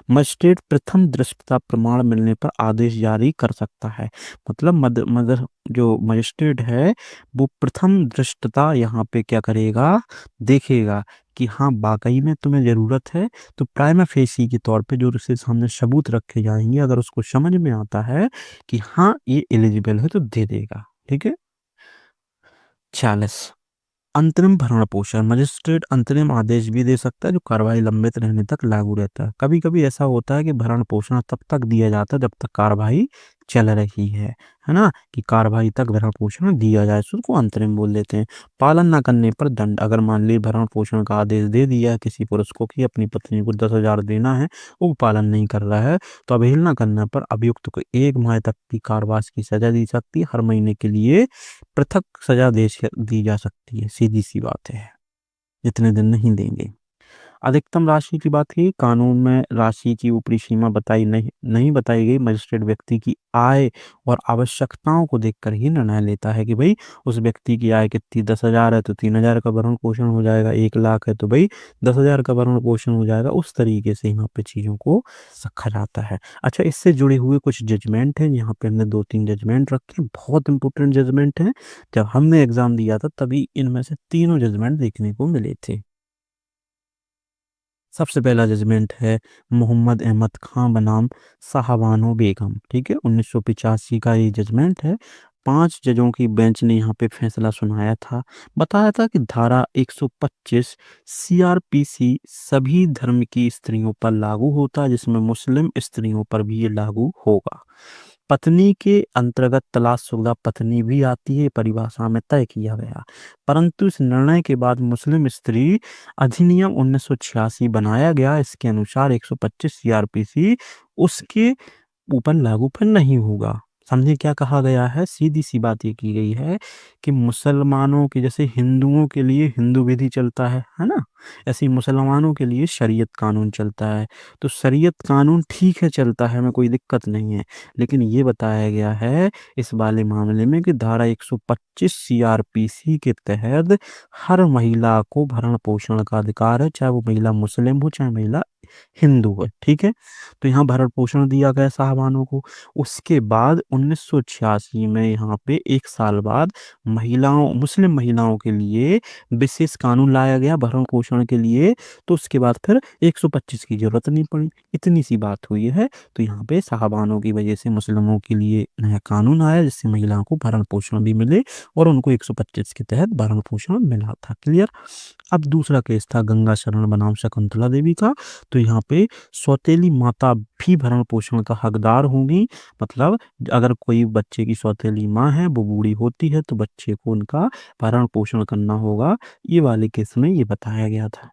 मजिस्ट्रेट प्रथम दृष्टता प्रमाण मिलने पर आदेश जारी कर सकता है। मतलब मदर जो मजिस्ट्रेट है, वो प्रथम दृष्टता यहाँ पे क्या करेगा, देखेगा कि हाँ वाकई में तुम्हें जरूरत है। तो प्राइमा फेसी के तौर पे जो उसके सामने सबूत रखे जाएंगे, अगर उसको समझ में आता है कि हाँ ये एलिजिबल है, तो दे देगा। ठीक है। 46, अंतरिम भरण पोषण, मजिस्ट्रेट अंतरिम आदेश भी दे सकता है जो कार्रवाई लंबित रहने तक लागू रहता है। कभी कभी ऐसा होता है कि भरण पोषण तब तक दिया जाता है जब तक कार्रवाई चल रही है ना, कि कार्रवाई तक भरण पोषण दिया जाए, उसको अंतरिम बोल देते हैं। पालन न करने पर दंड, अगर मान ली भरण पोषण का आदेश दे दिया है किसी पुरुष को कि अपनी पत्नी को 10,000 देना है, वो पालन नहीं कर रहा है, तो अवहेलना करने पर अभियुक्त को 1 माह तक की कारावास की सजा दी सकती है। हर महीने के लिए पृथक सजा दी जा सकती है। सीधी सी बात है, जितने दिन नहीं देंगे। अधिकतम राशि की बात की, कानून में राशि की ऊपरी सीमा नहीं बताई गई। मजिस्ट्रेट व्यक्ति की आय और आवश्यकताओं को देखकर ही निर्णय लेता है कि भाई उस व्यक्ति की आय कितनी, 10,000 है तो 3,000 का भरण पोषण हो जाएगा, 1,00,000 है तो भाई 10,000 का भरण पोषण हो जाएगा। उस तरीके से यहाँ पे चीजों को रखा जाता है। अच्छा, इससे जुड़े हुए कुछ जजमेंट हैं, यहाँ पे हमने 2-3 जजमेंट रखे, बहुत इंपोर्टेंट जजमेंट हैं। जब हमने एग्जाम दिया था तभी इनमें से तीनों जजमेंट देखने को मिले थे। सबसे पहला जजमेंट है मोहम्मद अहमद खां बनाम साहबानो बेगम। ठीक है, 1985 का ये जजमेंट है। 5 जजों की बेंच ने यहाँ पे फैसला सुनाया था। बताया था कि धारा 125 CRPC सभी धर्म की स्त्रियों पर लागू होता है, जिसमें मुस्लिम स्त्रियों पर भी ये लागू होगा। पत्नी के अंतर्गत तलाकशुदा पत्नी भी आती है, परिभाषा में तय किया गया। परंतु इस निर्णय के बाद मुस्लिम स्त्री अधिनियम 1986 बनाया गया। इसके अनुसार 125 CRPC उसके ऊपर लागू फिर नहीं होगा। समझे क्या कहा गया है? सीधी सी बात ये की गई है कि मुसलमानों के जैसे हिंदुओं के लिए हिंदू विधि चलता है ना, ऐसे ही मुसलमानों के लिए शरीयत कानून चलता है। तो शरीयत कानून ठीक है, चलता है, हमें कोई दिक्कत नहीं है। लेकिन ये बताया गया है इस वाले मामले में कि धारा 125 CRPC के तहत हर महिला को भरण पोषण का अधिकार है, चाहे वो महिला मुस्लिम हो चाहे महिला हिंदू है। ठीक है, तो यहाँ भरण पोषण दिया गया साहबानों को। उसके बाद 1986 में यहाँ पे 1 साल बाद मुस्लिम महिलाओं के लिए विशेष कानून लाया गया भरण पोषण के लिए। तो उसके बाद फिर 125 की जरूरत नहीं पड़ी। इतनी सी बात हुई है। तो यहाँ पे साहबानों की वजह से मुस्लिमों के लिए नया कानून आया, जिससे महिलाओं को भरण पोषण भी मिले और उनको 125 के तहत भरण पोषण मिला था। क्लियर। अब दूसरा केस था गंगा शरण बनाम शकुंतला देवी का। तो यहाँ पे सौतेली माता भी भरण पोषण का हकदार होंगी। मतलब अगर कोई बच्चे की सौतेली माँ है, वो बूढ़ी होती है, तो बच्चे को उनका भरण पोषण करना होगा। ये वाले केस में ये बताया गया था।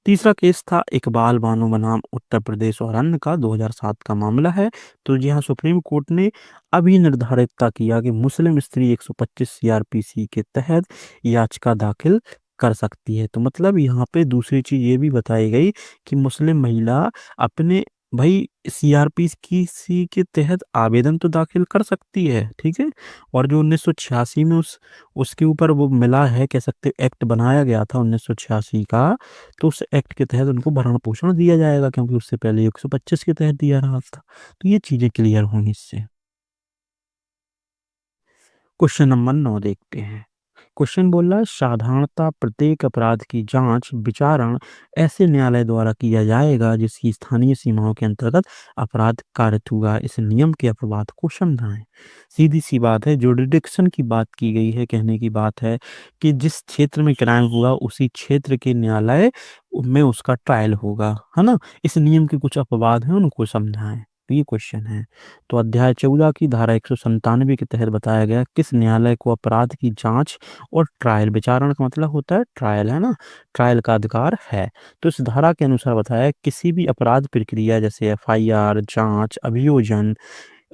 तीसरा केस था इकबाल बानो बनाम उत्तर प्रदेश और अन्य का, 2007 का मामला है। तो जी हाँ, सुप्रीम कोर्ट ने अभी निर्धारित किया कि मुस्लिम स्त्री 125 सीआरपीसी के तहत याचिका दाखिल कर सकती है। तो मतलब यहाँ पे दूसरी चीज ये भी बताई गई कि मुस्लिम महिला अपने भाई सीआरपीसी के तहत आवेदन तो दाखिल कर सकती है, ठीक है। और जो 1986 में उसके ऊपर वो मिला है, कह सकते एक्ट बनाया गया था 1986 का, तो उस एक्ट के तहत उनको भरण पोषण दिया जाएगा, क्योंकि उससे पहले 125 के तहत दिया रहा था। तो ये चीजें क्लियर होंगी इससे। क्वेश्चन नंबर 9 देखते हैं। क्वेश्चन बोल रहा है, साधारणतः प्रत्येक अपराध की जांच विचारण ऐसे न्यायालय द्वारा किया जाएगा जिसकी स्थानीय सीमाओं के अंतर्गत अपराध कारित हुआ। इस नियम के अपवाद को समझाएं। सीधी सी बात है, जुरिडिक्शन की बात की गई है, कहने की बात है कि जिस क्षेत्र में क्राइम हुआ उसी क्षेत्र के न्यायालय में उसका ट्रायल होगा, है ना। इस नियम के कुछ अपवाद हैं, उनको समझाएं। तो ये क्वेश्चन है। तो अध्याय 14 की धारा 197 के तहत बताया गया किस न्यायालय को अपराध की जांच और ट्रायल, विचारण का मतलब होता है ट्रायल, है ना, ट्रायल का अधिकार है। तो इस धारा के अनुसार बताया किसी भी अपराध प्रक्रिया जैसे एफआईआर, जांच, अभियोजन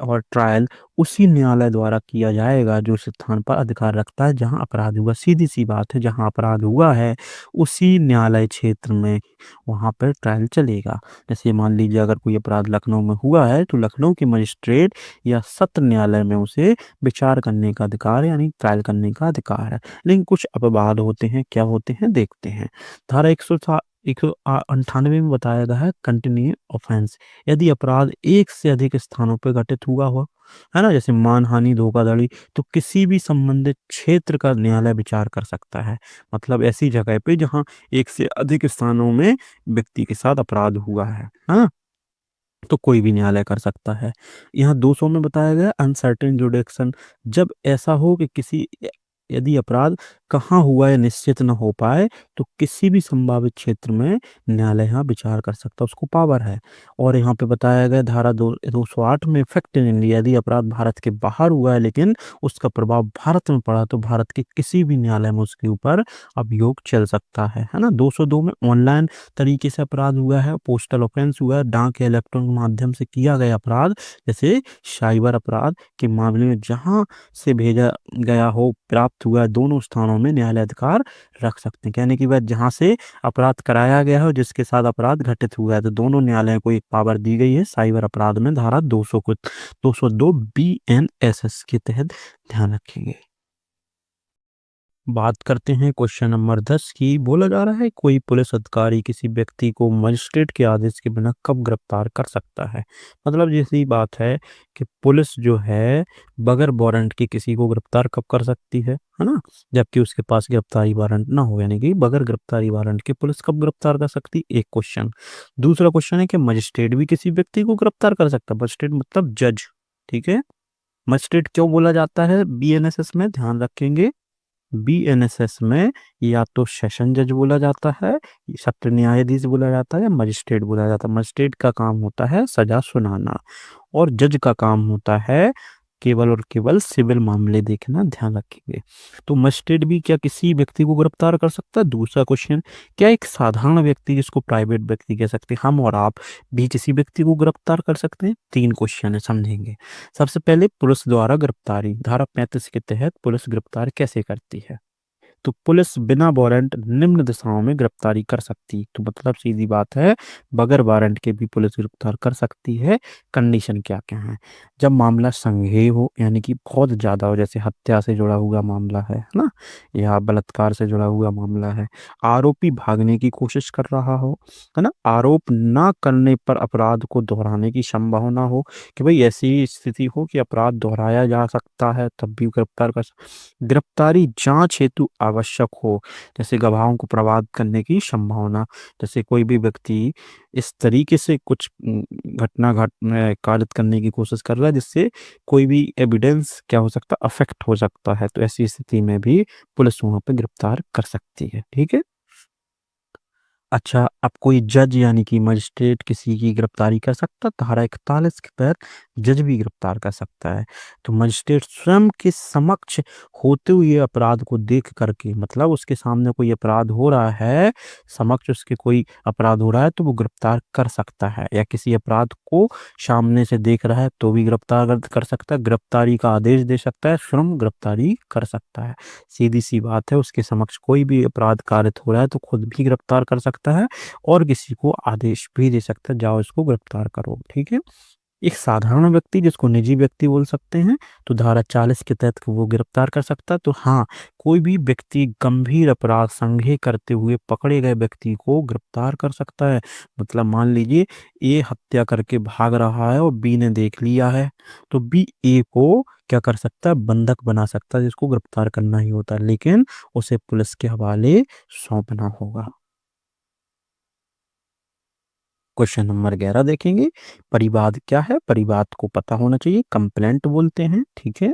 और ट्रायल उसी न्यायालय द्वारा किया जाएगा जो उस स्थान पर अधिकार रखता है जहां अपराध हुआ। सीधी सी बात है, जहां अपराध हुआ है उसी न्यायालय क्षेत्र में वहां पर ट्रायल चलेगा। जैसे मान लीजिए अगर कोई अपराध लखनऊ में हुआ है तो लखनऊ के मजिस्ट्रेट या सत्र न्यायालय में उसे विचार करने का अधिकार यानी ट्रायल करने का अधिकार है। लेकिन कुछ अपवाद होते हैं, क्या होते हैं देखते हैं। धारा 198 में बताया गया है कंटिन्यू ऑफेंस, यदि अपराध एक से अधिक स्थानों पर घटित हुआ हो, है ना, जैसे मानहानि, धोखाधड़ी, तो किसी भी संबंधित क्षेत्र का न्यायालय विचार कर सकता है। मतलब ऐसी जगह पे जहां एक से अधिक स्थानों में व्यक्ति के साथ अपराध हुआ है ना, तो कोई भी न्यायालय कर सकता है। यहाँ 200 में बताया गया अनसर्टेन जुडिक्शन, जब ऐसा हो कि किसी यदि अपराध कहाँ हुआ है निश्चित न हो पाए तो किसी भी संभावित क्षेत्र में न्यायालय यहाँ विचार कर सकता है, उसको पावर है। और यहाँ पे बताया गया धारा 208 में इफेक्ट इन इंडिया, यदि अपराध भारत के बाहर हुआ है लेकिन उसका प्रभाव भारत में पड़ा तो भारत के किसी भी न्यायालय में उसके ऊपर अभियोग चल सकता है ना। 202 में ऑनलाइन तरीके से अपराध हुआ है, पोस्टल ऑफेंस हुआ है, डाक या इलेक्ट्रॉनिक माध्यम से किया गया अपराध, जैसे साइबर अपराध के मामले में जहां से भेजा गया हो, प्राप्त हुआ, दोनों स्थानों में न्यायालय अधिकार रख सकते हैं। कहने की बात, जहां से अपराध कराया गया हो, जिसके साथ अपराध घटित हुआ है, तो दोनों न्यायालयों को एक पावर दी गई है साइबर अपराध में, धारा 202 BNSS के तहत, ध्यान रखेंगे। बात करते हैं क्वेश्चन नंबर 10 की। बोला जा रहा है कोई पुलिस अधिकारी किसी व्यक्ति को मजिस्ट्रेट के आदेश के बिना कब गिरफ्तार कर सकता है। मतलब जैसी बात है कि पुलिस जो है बगैर वारंट के किसी को गिरफ्तार कब कर सकती है ना, जबकि उसके पास गिरफ्तारी वारंट ना हो, यानी कि बगैर गिरफ्तारी वारंट के पुलिस कब गिरफ्तार कर सकती, एक क्वेश्चन। दूसरा क्वेश्चन है कि मजिस्ट्रेट भी किसी व्यक्ति को गिरफ्तार कर सकता है। मजिस्ट्रेट मतलब जज, ठीक है। मजिस्ट्रेट क्यों बोला जाता है बीएनएसएस में, ध्यान रखेंगे। बीएनएसएस में या तो सेशन जज बोला जाता है, सत्र न्यायाधीश बोला जाता है, या मजिस्ट्रेट बोला जाता है। मजिस्ट्रेट का काम होता है सजा सुनाना और जज का काम होता है केवल और केवल सिविल मामले देखना, ध्यान रखेंगे। तो मजिस्ट्रेट भी क्या किसी व्यक्ति को गिरफ्तार कर सकता है। दूसरा क्वेश्चन, क्या एक साधारण व्यक्ति जिसको प्राइवेट व्यक्ति कह सकते हैं, हम और आप भी किसी व्यक्ति को गिरफ्तार कर सकते हैं। तीन क्वेश्चन है, समझेंगे। सबसे पहले पुलिस द्वारा गिरफ्तारी, धारा 35 के तहत पुलिस गिरफ्तार कैसे करती है। तो पुलिस बिना वारंट निम्न दिशाओं में गिरफ्तारी कर सकती, तो मतलब सीधी बात है बगैर वारंट के भी पुलिस गिरफ्तार कर सकती है। कंडीशन क्या क्या है, जब मामला संज्ञेय हो यानी कि बहुत ज्यादा हो, जैसे हत्या से जुड़ा हुआ मामला है ना, या बलात्कार से जुड़ा हुआ मामला है, आरोपी भागने की कोशिश कर रहा हो, है ना, आरोप ना करने पर अपराध को दोहराने की संभावना हो, कि भाई ऐसी स्थिति हो कि अपराध दोहराया जा सकता है, तब भी गिरफ्तार कर। गिरफ्तारी जांच हेतु आवश्यक हो, जैसे गवाहों को प्रभावित करने की संभावना, जैसे कोई भी व्यक्ति इस तरीके से कुछ कारित करने की कोशिश कर रहा है जिससे कोई भी एविडेंस क्या हो सकता है, अफेक्ट हो सकता है, तो ऐसी स्थिति में भी पुलिस वहां पे गिरफ्तार कर सकती है, ठीक है। अच्छा, अब कोई जज यानी कि मजिस्ट्रेट किसी की गिरफ्तारी कर सकता, धारा 41 के तहत जज भी गिरफ्तार कर सकता है। तो मजिस्ट्रेट स्वयं के समक्ष होते हुए अपराध को देख करके, मतलब उसके सामने कोई अपराध हो रहा है, समक्ष उसके कोई अपराध हो रहा है तो वो गिरफ्तार कर सकता है, या किसी अपराध को सामने से देख रहा है तो भी गिरफ्तार कर सकता है, गिरफ्तारी का आदेश दे सकता है, स्वयं गिरफ्तारी कर सकता है। सीधी सी बात है, उसके समक्ष कोई भी अपराध कारित हो रहा है तो खुद भी गिरफ्तार कर सकता है और किसी को आदेश भी दे सकता है, जाओ इसको गिरफ्तार करो। ठीक है। एक साधारण व्यक्ति जिसको निजी व्यक्ति बोल सकते हैं, तो धारा 40 के तहत वो गिरफ्तार कर सकता है। तो हाँ, कोई भी व्यक्ति गंभीर अपराध संज्ञेय करते हुए पकड़े गए व्यक्ति को गिरफ्तार कर सकता है। मतलब मान लीजिए ए हत्या करके भाग रहा है और बी ने देख लिया है, तो बी ए को क्या कर सकता है, बंधक बना सकता है, जिसको गिरफ्तार करना ही होता है, लेकिन उसे पुलिस के हवाले सौंपना होगा। क्वेश्चन नंबर 11 देखेंगे। परिवाद क्या है? परिवाद को पता होना चाहिए, कंप्लेंट बोलते हैं। ठीक है।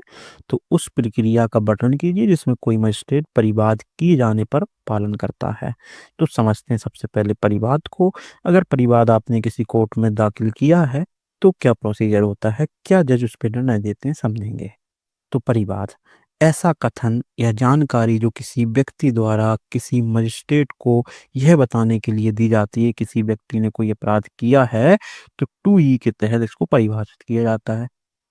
तो उस प्रक्रिया का वर्णन कीजिए जिसमें कोई मजिस्ट्रेट परिवाद किए जाने पर पालन करता है। तो समझते हैं सबसे पहले परिवाद को। अगर परिवाद आपने किसी कोर्ट में दाखिल किया है तो क्या प्रोसीजर होता है, क्या जज उस पर निर्णय देते हैं, समझेंगे। तो परिवाद ऐसा कथन या जानकारी जो किसी व्यक्ति द्वारा किसी मजिस्ट्रेट को यह बताने के लिए दी जाती है किसी व्यक्ति ने कोई अपराध किया है, तो 2E के तहत इसको परिभाषित किया जाता है।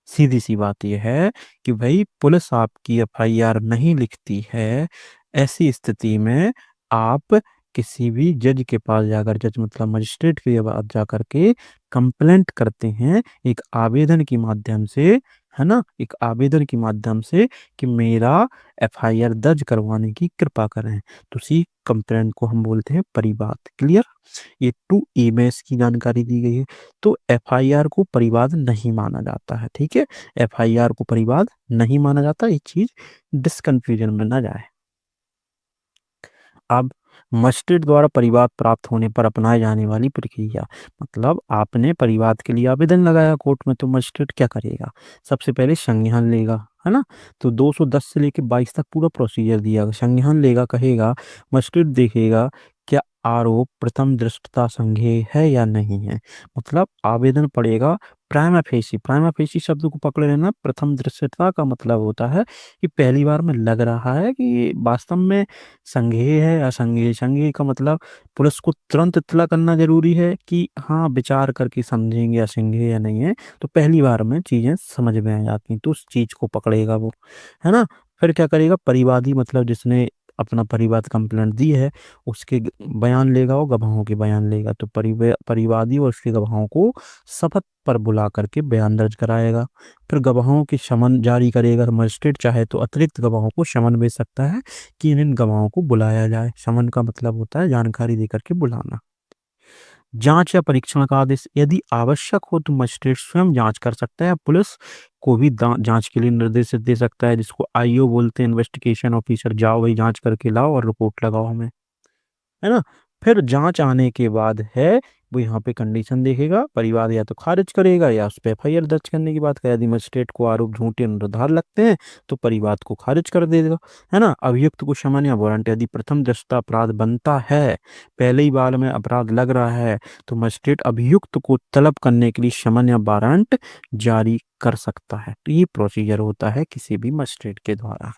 सीधी सी बात यह है कि भाई पुलिस आपकी एफआईआर नहीं लिखती है, ऐसी स्थिति में आप किसी भी जज के पास जाकर, जज मतलब मजिस्ट्रेट के पास जाकर के कंप्लेंट करते हैं एक आवेदन के माध्यम से, है ना, एक आवेदन के माध्यम से कि मेरा एफआईआर दर्ज करवाने की कृपा करें। तो उसी कंप्लेंट को हम बोलते हैं परिवाद। क्लियर? ये 2A में इसकी जानकारी दी गई है। तो एफआईआर को परिवाद नहीं माना जाता है। ठीक है। एफआईआर को परिवाद नहीं माना जाता, ये चीज डिसकंफ्यूजन में ना जाए। अब मजिस्ट्रेट द्वारा परिवाद प्राप्त होने पर अपनाए जाने वाली प्रक्रिया, मतलब आपने परिवाद के लिए आवेदन लगाया कोर्ट में, तो मजिस्ट्रेट क्या करेगा, सबसे पहले संज्ञान लेगा, है ना। तो 210 से लेके 22 तक पूरा प्रोसीजर दिया। संज्ञान लेगा, कहेगा, मजिस्ट्रेट देखेगा क्या आरोप प्रथम दृष्टता संज्ञेय है या नहीं है। मतलब आवेदन पड़ेगा प्राइमा फेसी। प्राइमा फेसी शब्द को पकड़े रहना। प्रथम दृष्टता का मतलब होता है कि पहली बार में लग रहा है कि ये वास्तव में संज्ञेय है, असंज्ञेय। संज्ञेय का मतलब पुलिस को तुरंत इत्तला करना जरूरी है कि हाँ विचार करके समझेंगे असंज्ञेय या नहीं है। तो पहली बार में चीजें समझ में आ जाती हैं, तो उस चीज को पकड़ेगा वो, है ना। फिर क्या करेगा, परिवादी मतलब जिसने अपना परिवाद कंप्लेंट दी है उसके बयान लेगा और गवाहों के बयान लेगा। तो परिवादी और उसके गवाहों को शपथ पर बुला करके बयान दर्ज कराएगा। फिर गवाहों की समन जारी करेगा। मजिस्ट्रेट चाहे तो अतिरिक्त गवाहों को समन भेज सकता है कि इन गवाहों को बुलाया जाए। समन का मतलब होता है जानकारी देकर के बुलाना। जांच या परीक्षण का आदेश यदि आवश्यक हो तो मजिस्ट्रेट स्वयं जांच कर सकता है। पुलिस को भी जांच के लिए निर्देश दे सकता है, जिसको आईओ बोलते हैं, इन्वेस्टिगेशन ऑफिसर। जाओ भाई जांच करके लाओ और रिपोर्ट लगाओ हमें, है ना। फिर जांच आने के बाद है वो यहाँ पे कंडीशन देखेगा, परिवाद या तो खारिज करेगा या उस पर एफआईआर दर्ज करने की बात करेगा। यदि मजिस्ट्रेट को आरोप झूठे निराधार लगते हैं तो परिवाद को खारिज कर देगा, है ना। अभियुक्त को समन या वारंट यदि प्रथम दृष्टया अपराध बनता है, पहले ही बार में अपराध लग रहा है, तो मजिस्ट्रेट अभियुक्त को तलब करने के लिए समन या वारंट जारी कर सकता है। तो ये प्रोसीजर होता है किसी भी मजिस्ट्रेट के द्वारा।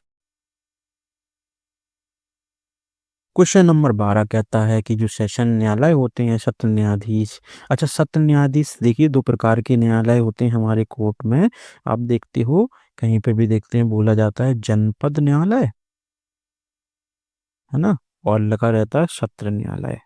क्वेश्चन नंबर 12 कहता है कि जो सेशन न्यायालय होते हैं, सत्र न्यायाधीश। अच्छा, सत्र न्यायाधीश देखिए दो प्रकार के न्यायालय होते हैं हमारे कोर्ट में। आप देखते हो कहीं पे भी देखते हैं बोला जाता है जनपद न्यायालय, है ना, और लिखा रहता है सत्र न्यायालय।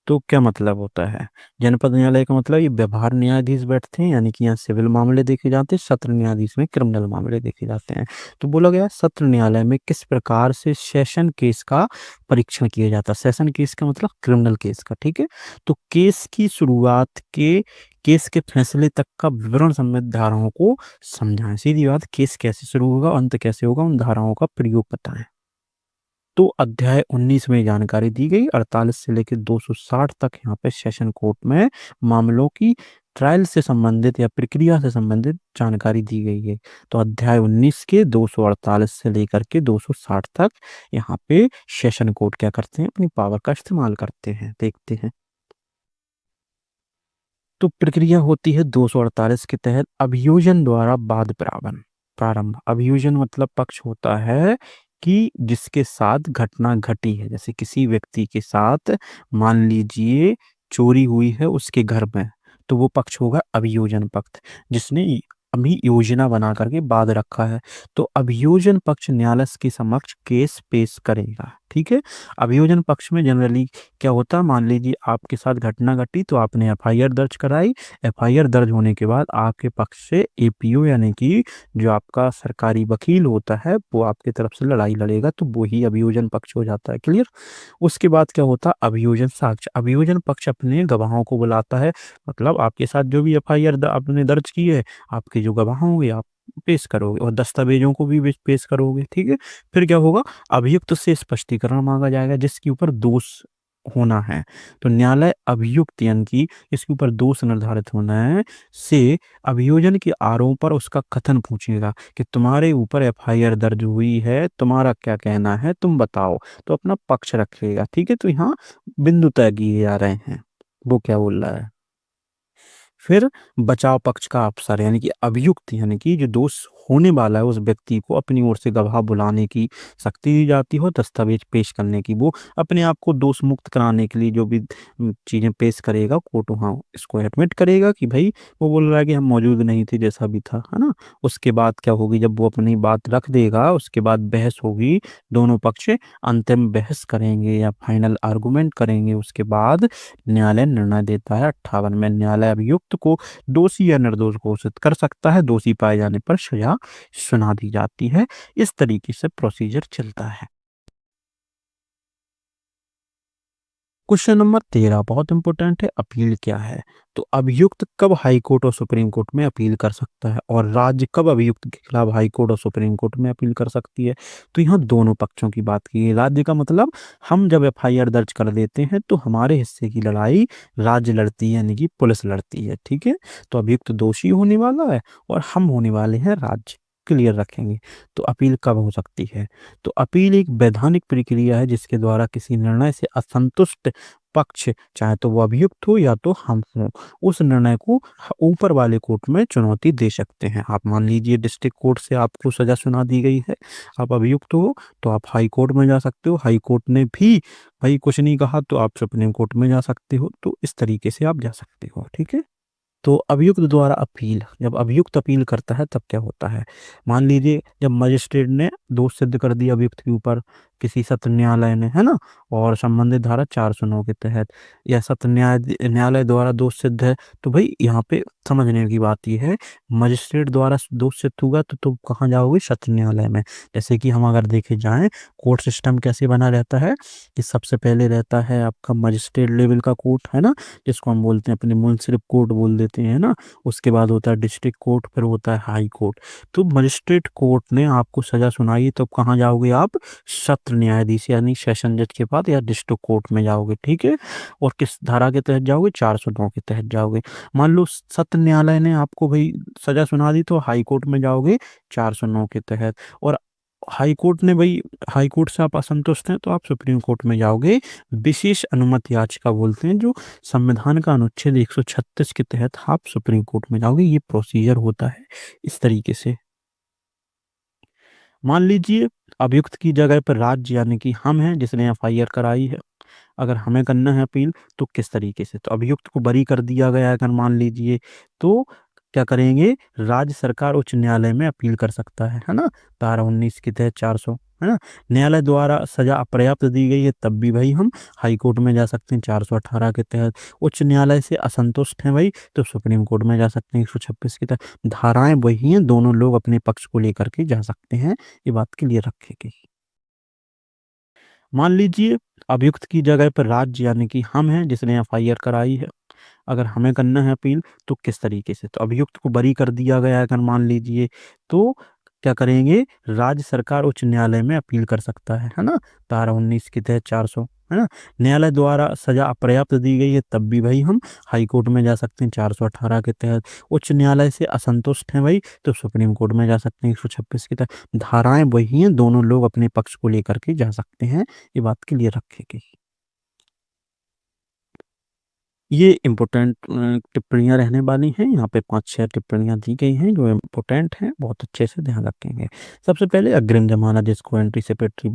तो क्या मतलब होता है, जनपद न्यायालय का मतलब ये व्यवहार न्यायाधीश बैठते हैं, यानी कि यहाँ सिविल मामले देखे जाते हैं। सत्र न्यायाधीश में क्रिमिनल मामले देखे जाते हैं। तो बोला गया सत्र न्यायालय में किस प्रकार से सेशन केस का परीक्षण किया जाता है। सेशन केस का मतलब क्रिमिनल केस का। ठीक है। तो केस की शुरुआत के केस के फैसले तक का विवरण समेत धाराओं को समझाएं। सीधी बात, केस कैसे शुरू होगा, अंत कैसे होगा, उन धाराओं का प्रयोग बताएं। तो अध्याय 19 में जानकारी दी गई। 48 से लेकर 260 तक यहाँ पे सेशन कोर्ट में मामलों की ट्रायल से संबंधित या प्रक्रिया से संबंधित जानकारी दी गई है। तो अध्याय 19 के 248 से लेकर के 260 तक यहाँ पे सेशन कोर्ट क्या करते हैं, अपनी पावर का इस्तेमाल करते हैं। देखते हैं। तो प्रक्रिया होती है 248 के तहत अभियोजन द्वारा वाद प्रारंभ प्रारंभ अभियोजन मतलब पक्ष होता है कि जिसके साथ घटना घटी है, जैसे किसी व्यक्ति के साथ मान लीजिए चोरी हुई है उसके घर में, तो वो पक्ष होगा अभियोजन पक्ष, जिसने अभी योजना बना करके बाद रखा है। तो अभियोजन पक्ष न्यायालय के समक्ष केस पेश करेगा। ठीक है। अभियोजन पक्ष में जनरली क्या होता है, मान लीजिए आपके साथ घटना घटी तो आपने एफआईआर दर्ज कराई। एफआईआर दर्ज होने के बाद आपके पक्ष से एपीओ यानी कि जो आपका सरकारी वकील होता है वो आपकी तरफ से लड़ाई लड़ेगा, तो वो ही अभियोजन पक्ष हो जाता है। क्लियर। उसके बाद क्या होता है, अभियोजन साक्ष्य। अभियोजन पक्ष अपने गवाहों को बुलाता है, मतलब आपके साथ जो भी एफआईआर आपने दर्ज की है, आपके जो गवाह होंगे आप पेश करोगे और दस्तावेजों को भी पेश करोगे। ठीक है। फिर क्या होगा, अभियुक्त से स्पष्टीकरण मांगा जाएगा जिसके ऊपर दोष होना है। तो न्यायालय अभियुक्त यानी कि इसके ऊपर दोष निर्धारित होना है से अभियोजन के आरोप पर उसका कथन पूछेगा कि तुम्हारे ऊपर एफआईआर दर्ज हुई है, तुम्हारा क्या कहना है, तुम बताओ। तो अपना पक्ष रखेगा। ठीक है। तो यहाँ बिंदु तय किए जा रहे हैं, वो क्या बोल रहा है। फिर बचाव पक्ष का अवसर यानी कि अभियुक्त यानी कि जो दोष होने वाला है उस व्यक्ति को अपनी ओर से गवाह बुलाने की शक्ति दी जाती हो, दस्तावेज पेश करने की। वो अपने आप को दोष मुक्त कराने के लिए जो भी चीजें पेश करेगा कोर्ट वहाँ इसको एडमिट करेगा कि भाई वो बोल रहा है कि हम मौजूद नहीं थे जैसा भी था, है ना। उसके बाद क्या होगी, जब वो अपनी बात रख देगा उसके बाद बहस होगी, दोनों पक्ष अंतिम बहस करेंगे या फाइनल आर्गुमेंट करेंगे। उसके बाद न्यायालय निर्णय देता है। 58 में न्यायालय अभियुक्त को दोषी या निर्दोष घोषित कर सकता है। दोषी पाए जाने पर सजा सुना दी जाती है। इस तरीके से प्रोसीजर चलता है। क्वेश्चन नंबर 13 बहुत इंपॉर्टेंट है, अपील क्या है। तो अभियुक्त कब हाई कोर्ट और सुप्रीम कोर्ट में अपील कर सकता है और राज्य कब अभियुक्त के खिलाफ हाई कोर्ट और सुप्रीम कोर्ट में अपील कर सकती है। तो यहाँ दोनों पक्षों की बात की है। राज्य का मतलब हम जब एफआईआर दर्ज कर देते हैं तो हमारे हिस्से की लड़ाई राज्य लड़ती है यानी कि पुलिस लड़ती है। ठीक है। तो अभियुक्त दोषी होने वाला है और हम होने वाले हैं राज्य। क्लियर रखेंगे। तो अपील कब हो सकती है, तो अपील एक वैधानिक प्रक्रिया है जिसके द्वारा किसी निर्णय से असंतुष्ट पक्ष, चाहे तो वो अभियुक्त हो या तो हम हो, उस निर्णय को ऊपर वाले कोर्ट में चुनौती दे सकते हैं। आप मान लीजिए डिस्ट्रिक्ट कोर्ट से आपको सजा सुना दी गई है, आप अभियुक्त हो तो आप हाई कोर्ट में जा सकते हो। हाई कोर्ट ने भी भाई कुछ नहीं कहा तो आप सुप्रीम कोर्ट में जा सकते हो। तो इस तरीके से आप जा सकते हो। ठीक है। तो अभियुक्त द्वारा अपील, जब अभियुक्त अपील करता है तब क्या होता है, मान लीजिए जब मजिस्ट्रेट ने दोष सिद्ध कर दिया अभियुक्त के ऊपर किसी सत्र न्यायालय ने, है ना, और संबंधित धारा 409 के तहत या सत्र न्यायालय द्वारा दोष सिद्ध है, तो भाई यहाँ पे समझने की बात यह है मजिस्ट्रेट द्वारा दोष सिद्ध हुआ तो तुम कहाँ जाओगे, सत्र न्यायालय में। जैसे कि हम अगर देखे जाएं कोर्ट सिस्टम कैसे बना रहता है कि सबसे पहले रहता है आपका मजिस्ट्रेट लेवल का कोर्ट, है ना, जिसको हम बोलते हैं अपने मुंसिफ कोर्ट बोल देते हैं ना। उसके बाद होता है डिस्ट्रिक्ट कोर्ट, फिर होता है हाई कोर्ट। तो मजिस्ट्रेट कोर्ट ने आपको सजा सुनाई तो कहाँ जाओगे आप, सत्र न्यायाधीश यानी सेशन जज के पास या डिस्ट्रिक्ट कोर्ट में जाओगे। ठीक है। और किस धारा के तहत जाओगे, 409 के तहत जाओगे। मान लो सत्र न्यायालय ने आपको भाई सजा सुना दी तो हाई कोर्ट में जाओगे 409 के तहत। और हाई कोर्ट ने भाई, हाई कोर्ट से आप असंतुष्ट हैं तो आप सुप्रीम कोर्ट में जाओगे, विशेष अनुमति याचिका बोलते हैं, जो संविधान का अनुच्छेद 136 के तहत आप सुप्रीम कोर्ट में जाओगे। ये प्रोसीजर होता है इस तरीके से। मान लीजिए अभियुक्त की जगह पर राज्य यानी कि हम हैं जिसने एफआईआर कराई है, अगर हमें करना है अपील तो किस तरीके से, तो अभियुक्त को बरी कर दिया गया है अगर मान लीजिए, तो क्या करेंगे, राज्य सरकार उच्च न्यायालय में अपील कर सकता है ना, धारा 19 के तहत 400, है ना। न्यायालय द्वारा सजा अपर्याप्त दी गई है तब भी भाई हम हाई कोर्ट में जा सकते हैं 418 के तहत। उच्च न्यायालय से असंतुष्ट हैं भाई तो सुप्रीम कोर्ट में जा सकते हैं 126 के तहत। धाराएं वही हैं, दोनों लोग अपने पक्ष को लेकर के जा सकते हैं। ये बात क्लियर रखेगी। मान लीजिए अभियुक्त की जगह पर राज्य यानी कि हम हैं जिसने एफआईआर कराई है, अगर हमें करना है अपील तो किस तरीके से, तो अभियुक्त को बरी कर दिया गया है अगर मान लीजिए, तो क्या करेंगे, राज्य सरकार उच्च न्यायालय में अपील कर सकता है ना, धारा 19 के तहत 400, है ना। न्यायालय द्वारा सजा अपर्याप्त दी गई है तब भी भाई हम हाई कोर्ट में जा सकते हैं 418 के तहत। उच्च न्यायालय से असंतुष्ट हैं भाई तो सुप्रीम कोर्ट में जा सकते हैं 126 के तहत। धाराएं वही हैं, दोनों लोग अपने पक्ष को लेकर के जा सकते हैं। ये बात क्लियर रखेगी। ये इम्पोर्टेंट टिप्पणियाँ रहने वाली हैं। यहाँ पे 5-6 टिप्पणियाँ दी गई हैं जो इम्पोर्टेंट हैं, बहुत अच्छे से ध्यान रखेंगे। सबसे पहले अग्रिम ज़मानत जिसको एंटीसिपेटरी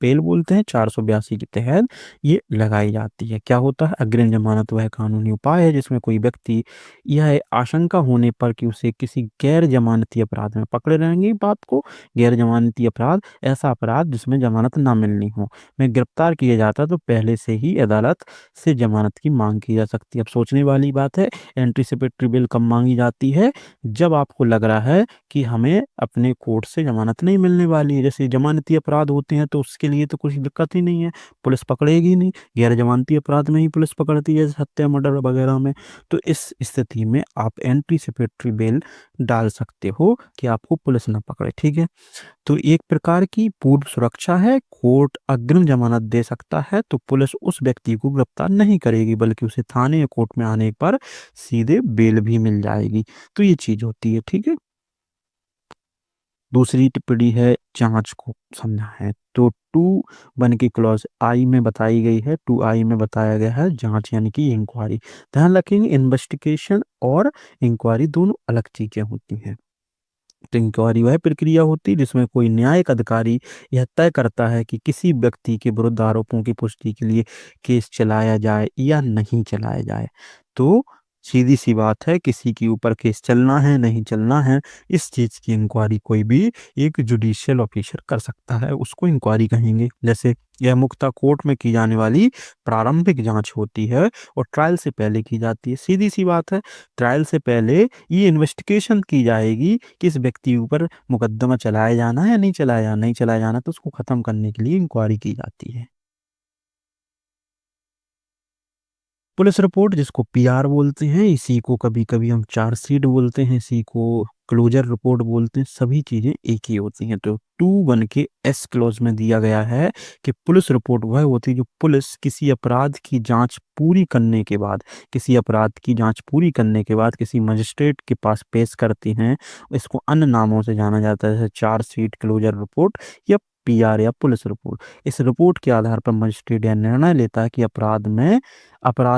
बेल बोलते हैं 482 के तहत ये लगाई जाती है। क्या होता है? अग्रिम ज़मानत वह कानूनी उपाय है जिसमें कोई व्यक्ति यह आशंका होने पर कि उसे किसी गैर ज़मानती अपराध में पकड़े रहेंगे बात को, गैर ज़मानती अपराध ऐसा अपराध जिसमें ज़मानत ना मिलनी हो, में गिरफ्तार किया जाता है तो पहले से ही अदालत से ज़मानत की माँग की जा सकती है। अब सोचने वाली बात है, एंटीसिपेटरी बेल कब माँगी जाती है? जब आपको लग रहा है कि हमें अपने कोर्ट से ज़मानत नहीं मिलने वाली है। जैसे ज़मानती अपराध होते हैं तो उसके लिए तो कुछ दिक्कत ही नहीं है, पुलिस पकड़ेगी नहीं। गैर ज़मानती अपराध में ही पुलिस पकड़ती है, जैसे हत्या, मर्डर वगैरह में। तो इस स्थिति में आप एंटीसिपेटरी बेल डाल सकते हो कि आपको पुलिस ना पकड़े, ठीक है? तो एक प्रकार की पूर्व सुरक्षा है, कोर्ट अग्रिम जमानत दे सकता है तो पुलिस उस व्यक्ति को गिरफ्तार नहीं करेगी बल्कि उसे थाने या कोर्ट में आने पर सीधे बेल भी मिल जाएगी। तो ये चीज़ होती है, ठीक है? दूसरी टिप्पणी है जाँच को समझा है। तो 2(1) की क्लॉज़ आई में बताई गई है, 2(i) में बताया गया है जाँच यानी कि इंक्वायरी। ध्यान रखेंगे इन्वेस्टिगेशन और इंक्वायरी दोनों अलग चीज़ें होती हैं। तो इंक्वायरी वह प्रक्रिया होती है जिसमें कोई न्यायिक अधिकारी यह तय करता है कि किसी व्यक्ति के विरुद्ध आरोपों की पुष्टि के लिए केस चलाया जाए या नहीं चलाया जाए। तो सीधी सी बात है, किसी के ऊपर केस चलना है नहीं चलना है, इस चीज़ की इंक्वायरी कोई भी एक जुडिशियल ऑफिसर कर सकता है, उसको इंक्वायरी कहेंगे। जैसे यह मुख्यतः कोर्ट में की जाने वाली प्रारंभिक जांच होती है और ट्रायल से पहले की जाती है। सीधी सी बात है, ट्रायल से पहले ये इन्वेस्टिगेशन की जाएगी कि इस व्यक्ति के ऊपर मुकदमा चलाया जाना है या नहीं चलाया जाना, नहीं चलाया जाना तो उसको खत्म करने के लिए इंक्वायरी की जाती है। पुलिस रिपोर्ट जिसको पीआर बोलते हैं, इसी को कभी-कभी हम चार्जशीट बोलते हैं, इसी को क्लोज़र रिपोर्ट बोलते हैं, सभी चीज़ें एक ही होती हैं। तो 2(1) के एस क्लॉज़ में दिया गया है कि पुलिस रिपोर्ट वह होती है जो पुलिस किसी अपराध की जाँच पूरी करने के बाद किसी मजिस्ट्रेट के पास पेश करती हैं। इसको अन्य नामों से जाना जाता है जैसे चार्जशीट, क्लोज़र रिपोर्ट या पीआर या पुलिस रिपोर्ट। इस रिपोर्ट के आधार पर मजिस्ट्रेट यह निर्णय लेता है कि अपराध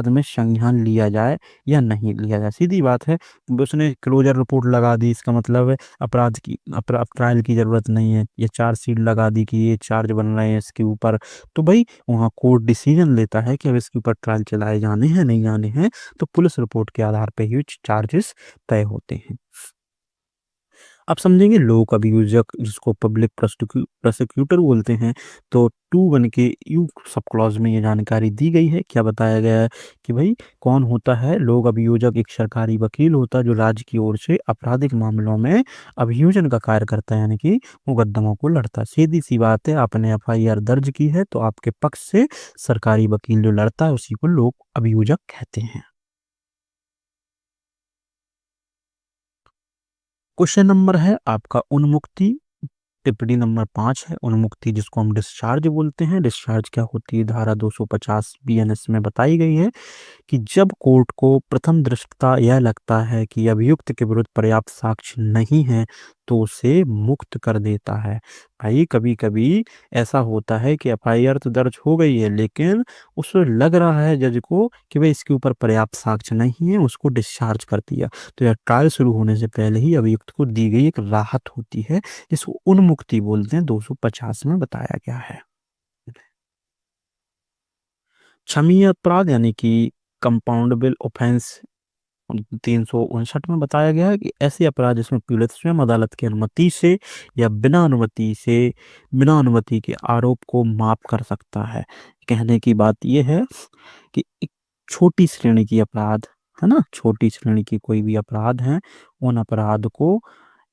में संज्ञान लिया जाए या नहीं लिया जाए। सीधी बात है, उसने क्लोज़र रिपोर्ट लगा दी इसका मतलब है अब ट्रायल की ज़रूरत नहीं है। ये चार्जशीट लगा दी कि ये चार्ज बन रहे हैं इसके ऊपर, तो भई वहाँ कोर्ट डिसीज़न लेता है कि अब इसके ऊपर ट्रायल चलाए जाने हैं, नहीं जाने हैं, तो पुलिस रिपोर्ट के आधार पे ही चार्जेस तय होते हैं। आप समझेंगे लोक अभियोजक जिसको पब्लिक प्रोसिक्यूटर बोलते हैं। तो 2(1) के यू सब क्लॉज में ये जानकारी दी गई है। क्या बताया गया है कि भाई कौन होता है लोक अभियोजक? एक सरकारी वकील होता है जो राज्य की ओर से आपराधिक मामलों में अभियोजन का कार्य करता है यानी कि मुकदमों को लड़ता है। सीधी सी बात है, आपने एफआईआर दर्ज की है तो आपके पक्ष से सरकारी वकील जो लड़ता है उसी को लोक अभियोजक कहते हैं। क्वेश्चन नंबर है आपका उन्मुक्ति। टिप्पणी नंबर 5 है उन्मुक्ति जिसको हम डिस्चार्ज बोलते हैं। डिस्चार्ज क्या होती है? धारा 250 बीएनएस में बताई गई है कि जब कोर्ट को प्रथम दृष्टया यह लगता है कि अभियुक्त के विरुद्ध पर्याप्त साक्ष्य नहीं है तो उसे मुक्त कर देता है। भाई कभी-कभी ऐसा होता है कि एफआईआर तो दर्ज हो गई है लेकिन उसे लग रहा है जज को कि भाई इसके ऊपर पर्याप्त साक्ष्य नहीं है, उसको डिस्चार्ज कर दिया। तो यह ट्रायल शुरू होने से पहले ही अभियुक्त को दी गई एक राहत होती है जिसको उन्मुक्ति बोलते हैं, 250 में बताया गया है। क्षमीय अपराध यानी कि कंपाउंडेबल ऑफेंस 359 में बताया गया है कि ऐसे अपराध जिसमें पीड़ित स्वयं अदालत की अनुमति से या बिना अनुमति के आरोप को माफ कर सकता है। कहने की बात ये है कि एक छोटी श्रेणी की अपराध है ना, छोटी श्रेणी की कोई भी अपराध है, उन अपराध को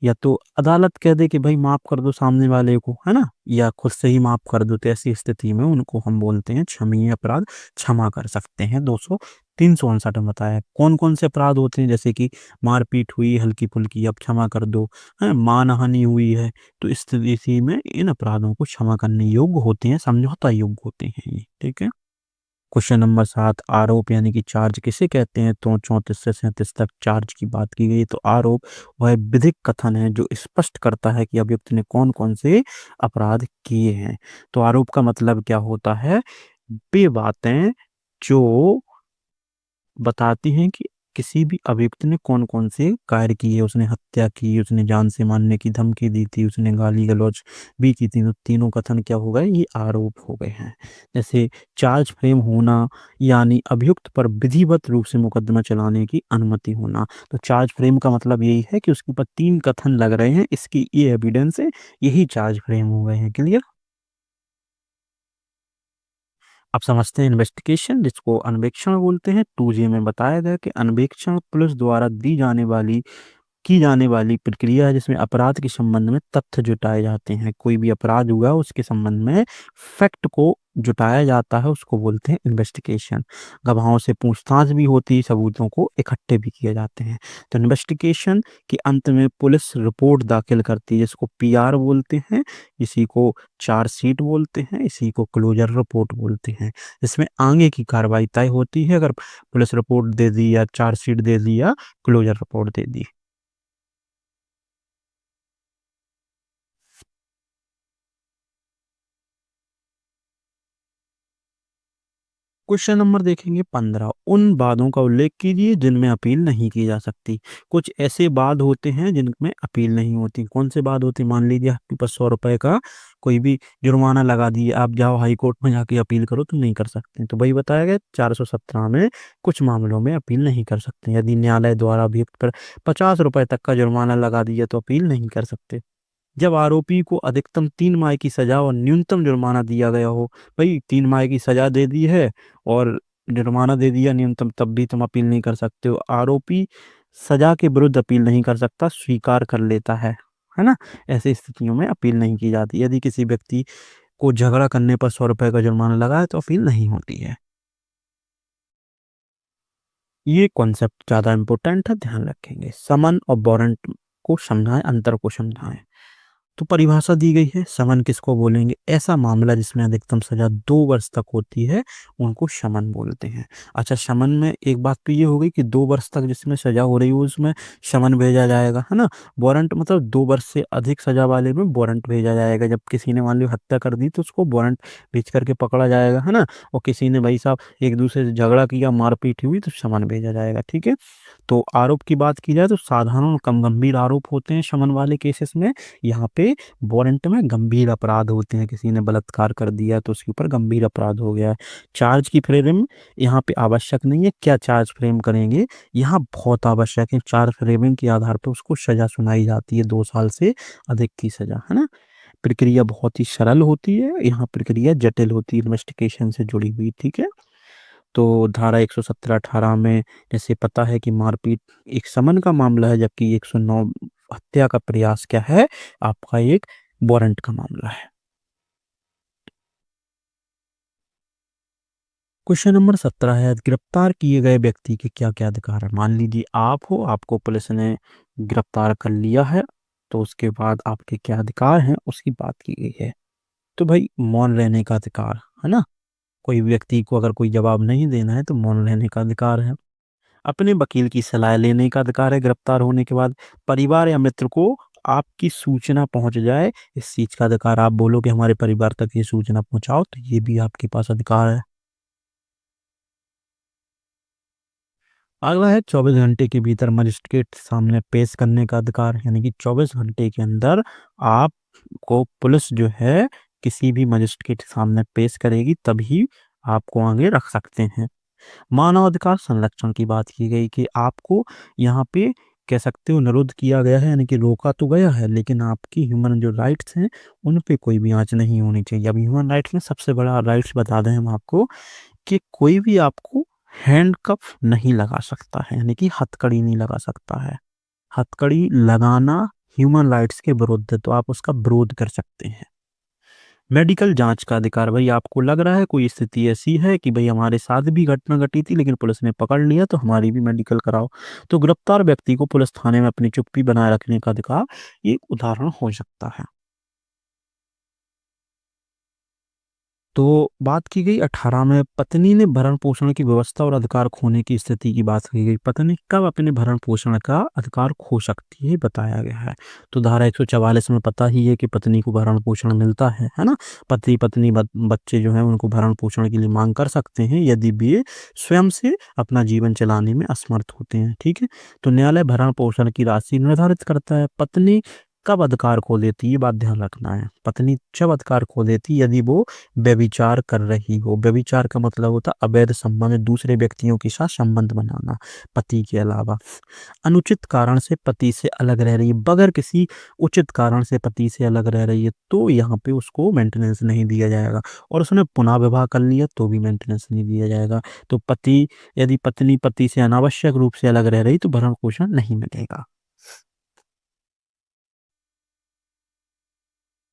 या तो अदालत कह दे कि भाई माफ कर दो सामने वाले को, है ना, या खुद से ही माफ कर दो, तो ऐसी स्थिति में उनको हम बोलते हैं क्षमीय अपराध, क्षमा कर सकते हैं। 359 में बताया है कौन कौन से अपराध होते हैं, जैसे कि मारपीट हुई हल्की फुल्की अब क्षमा कर दो, है मानहानि हुई है, तो इस स्थिति में इन अपराधों को क्षमा करने योग्य होते हैं, समझौता योग्य होते हैं ये, ठीक है। क्वेश्चन नंबर 7 आरोप यानी कि चार्ज किसे कहते हैं? तो 34 से 37 तक चार्ज की बात की गई। तो आरोप वह विधिक कथन है जो स्पष्ट करता है कि अभियुक्त ने कौन कौन से अपराध किए हैं। तो आरोप का मतलब क्या होता है? वे बातें जो बताती हैं कि किसी भी अभियुक्त ने कौन-कौन से कार्य किए, उसने हत्या की, उसने जान से मारने की धमकी दी थी, उसने गाली-गलौज भी की थी, तो तीनों कथन क्या हो गए, ये आरोप हो गए हैं। जैसे चार्ज फ्रेम होना, यानी अभियुक्त पर विधिवत रूप से मुकदमा चलाने की अनुमति होना। तो चार्ज फ्रेम का मतलब यही है कि उसके ऊपर 3 कथन लग रहे हैं, इसकी ये एविडेंस है, यही चार्ज फ्रेम हो गए हैं। क्लियर? अब समझते हैं इन्वेस्टिगेशन, जिसको अन्वेषण बोलते हैं। 2G में बताया गया कि अन्वेषण पुलिस द्वारा दी जाने वाली की जाने वाली प्रक्रिया है, जिसमें अपराध के संबंध में तथ्य जुटाए जाते हैं। कोई भी अपराध हुआ उसके संबंध में फैक्ट को जुटाया जाता है, उसको बोलते हैं इन्वेस्टिगेशन। गवाहों से पूछताछ भी होती है, सबूतों को इकट्ठे भी किए जाते हैं। तो इन्वेस्टिगेशन के अंत में पुलिस रिपोर्ट दाखिल करती है, जिसको पीआर बोलते हैं, इसी को चार्जशीट बोलते हैं, इसी को क्लोजर रिपोर्ट बोलते हैं। इसमें आगे की कार्रवाई तय होती है, अगर पुलिस रिपोर्ट दे दी या चार्जशीट दे दी या क्लोजर रिपोर्ट दे दी। क्वेश्चन नंबर देखेंगे 15। उन वादों का उल्लेख कीजिए जिनमें अपील नहीं की जा सकती। कुछ ऐसे वाद होते हैं जिनमें अपील नहीं होती। कौन से वाद होते हैं? मान लीजिए आपके पास 100 रुपए का कोई भी जुर्माना लगा दिए, आप जाओ हाई कोर्ट में जाके अपील करो तो नहीं कर सकते। तो वही बताया गया 417 में, कुछ मामलों में अपील नहीं कर सकते। यदि न्यायालय द्वारा अभियुक्त पर 50 रुपए तक का जुर्माना लगा दिया तो अपील नहीं कर सकते। जब आरोपी को अधिकतम 3 माह की सजा और न्यूनतम जुर्माना दिया गया हो, भाई 3 माह की सजा दे दी है और जुर्माना दे दिया न्यूनतम, तब भी तुम अपील नहीं कर सकते हो। आरोपी सजा के विरुद्ध अपील नहीं कर सकता, स्वीकार कर लेता है ना? ऐसी स्थितियों में अपील नहीं की जाती। यदि किसी व्यक्ति को झगड़ा करने पर 100 रुपए का जुर्माना लगा है तो अपील नहीं होती है। ये कॉन्सेप्ट ज़्यादा इम्पोर्टेंट है, ध्यान रखेंगे। समन और वारंट को समझाएं, अंतर को समझाएं। तो परिभाषा दी गई है, समन किसको बोलेंगे? ऐसा मामला जिसमें अधिकतम सजा 2 वर्ष तक होती है, उनको समन बोलते हैं। अच्छा, समन में एक बात तो ये हो गई कि 2 वर्ष तक जिसमें सजा हो रही हो उसमें समन भेजा जाएगा, है ना? वारंट मतलब 2 वर्ष से अधिक सजा वाले में वारंट भेजा जाएगा। जब किसी ने मान लो हत्या कर दी तो उसको वारंट भेज करके पकड़ा जाएगा, है ना? और किसी ने भाई साहब एक दूसरे से झगड़ा किया, मारपीट हुई, तो समन भेजा जाएगा। ठीक है? तो आरोप की बात की जाए तो साधारण और कम गंभीर आरोप होते हैं समन वाले केसेस में। यहाँ पे वारंट में गंभीर अपराध होते हैं, किसी ने बलात्कार कर दिया तो उसके ऊपर गंभीर अपराध हो गया है। चार्ज की फ्रेम यहाँ पे आवश्यक नहीं है। क्या चार्ज फ्रेम करेंगे? यहाँ बहुत आवश्यक है। चार्ज फ्रेमिंग के आधार पर उसको सजा सुनाई जाती है, 2 साल से अधिक की सजा, है ना? प्रक्रिया बहुत ही सरल होती है, यहाँ प्रक्रिया जटिल होती है, इन्वेस्टिगेशन से जुड़ी हुई। ठीक है? तो धारा 117-18 में जैसे पता है कि मारपीट एक समन का मामला है, जबकि 109 हत्या का प्रयास क्या है? आपका एक वारंट का मामला है। क्वेश्चन नंबर 17 है, गिरफ्तार किए गए व्यक्ति के क्या-क्या अधिकार है? मान लीजिए आप हो, आपको पुलिस ने गिरफ्तार कर लिया है, तो उसके बाद आपके क्या अधिकार हैं, उसकी बात की गई है। तो भाई मौन रहने का अधिकार, है ना? कोई व्यक्ति को अगर कोई जवाब नहीं देना है तो मौन रहने का अधिकार है। अपने वकील की सलाह लेने का अधिकार है गिरफ्तार होने के बाद। परिवार या मित्र को आपकी सूचना पहुंच जाए, इस चीज का अधिकार। आप बोलो कि हमारे परिवार तक ये सूचना पहुंचाओ, तो ये भी आपके पास अधिकार है। अगला है 24 घंटे के भीतर मजिस्ट्रेट सामने पेश करने का अधिकार, यानी कि 24 घंटे के अंदर आपको पुलिस जो है किसी भी मजिस्ट्रेट के सामने पेश करेगी, तभी आपको आगे रख सकते हैं। मानवाधिकार संरक्षण की बात की गई कि आपको यहाँ पे कह सकते हो निरुद्ध किया गया है, यानी कि रोका तो गया है, लेकिन आपकी ह्यूमन जो राइट्स हैं उन पे कोई भी आंच नहीं होनी चाहिए। अब ह्यूमन राइट्स में सबसे बड़ा राइट्स बता दें हम आपको कि कोई भी आपको हैंडकफ नहीं लगा सकता है, यानी कि हथकड़ी नहीं लगा सकता है। हथकड़ी लगाना ह्यूमन राइट्स के विरुद्ध है, तो आप उसका विरोध कर सकते हैं। मेडिकल जांच का अधिकार, भाई आपको लग रहा है कोई स्थिति ऐसी है कि भाई हमारे साथ भी घटना घटी थी लेकिन पुलिस ने पकड़ लिया, तो हमारी भी मेडिकल कराओ। तो गिरफ्तार व्यक्ति को पुलिस थाने में अपनी चुप्पी बनाए रखने का अधिकार, ये उदाहरण हो सकता है। तो बात की गई 18 में, पत्नी ने भरण पोषण की व्यवस्था और अधिकार खोने की स्थिति की बात की गई। पत्नी कब अपने भरण पोषण का अधिकार खो सकती है बताया गया है। तो धारा 144 में पता ही है कि पत्नी को भरण पोषण मिलता है ना। पति पत्नी बच्चे जो हैं उनको भरण पोषण के लिए मांग कर सकते हैं यदि वे स्वयं से अपना जीवन चलाने में असमर्थ होते हैं। ठीक है, तो न्यायालय भरण पोषण की राशि निर्धारित करता है। पत्नी कब अधिकार खो देती है, ये बात ध्यान रखना है। पत्नी जब अधिकार खो देती यदि वो व्यभिचार कर रही हो। व्यभिचार का मतलब होता है अवैध संबंध, दूसरे व्यक्तियों के साथ संबंध बनाना पति के अलावा। अनुचित कारण से पति से अलग रह रही है, बगैर किसी उचित कारण से पति से अलग रह रही है, तो यहाँ पे उसको मेंटेनेंस नहीं दिया जाएगा। और उसने पुनः विवाह कर लिया तो भी मेंटेनेंस नहीं दिया जाएगा। तो यदि पत्नी पति से अनावश्यक रूप से अलग रह रही तो भरण पोषण नहीं मिलेगा।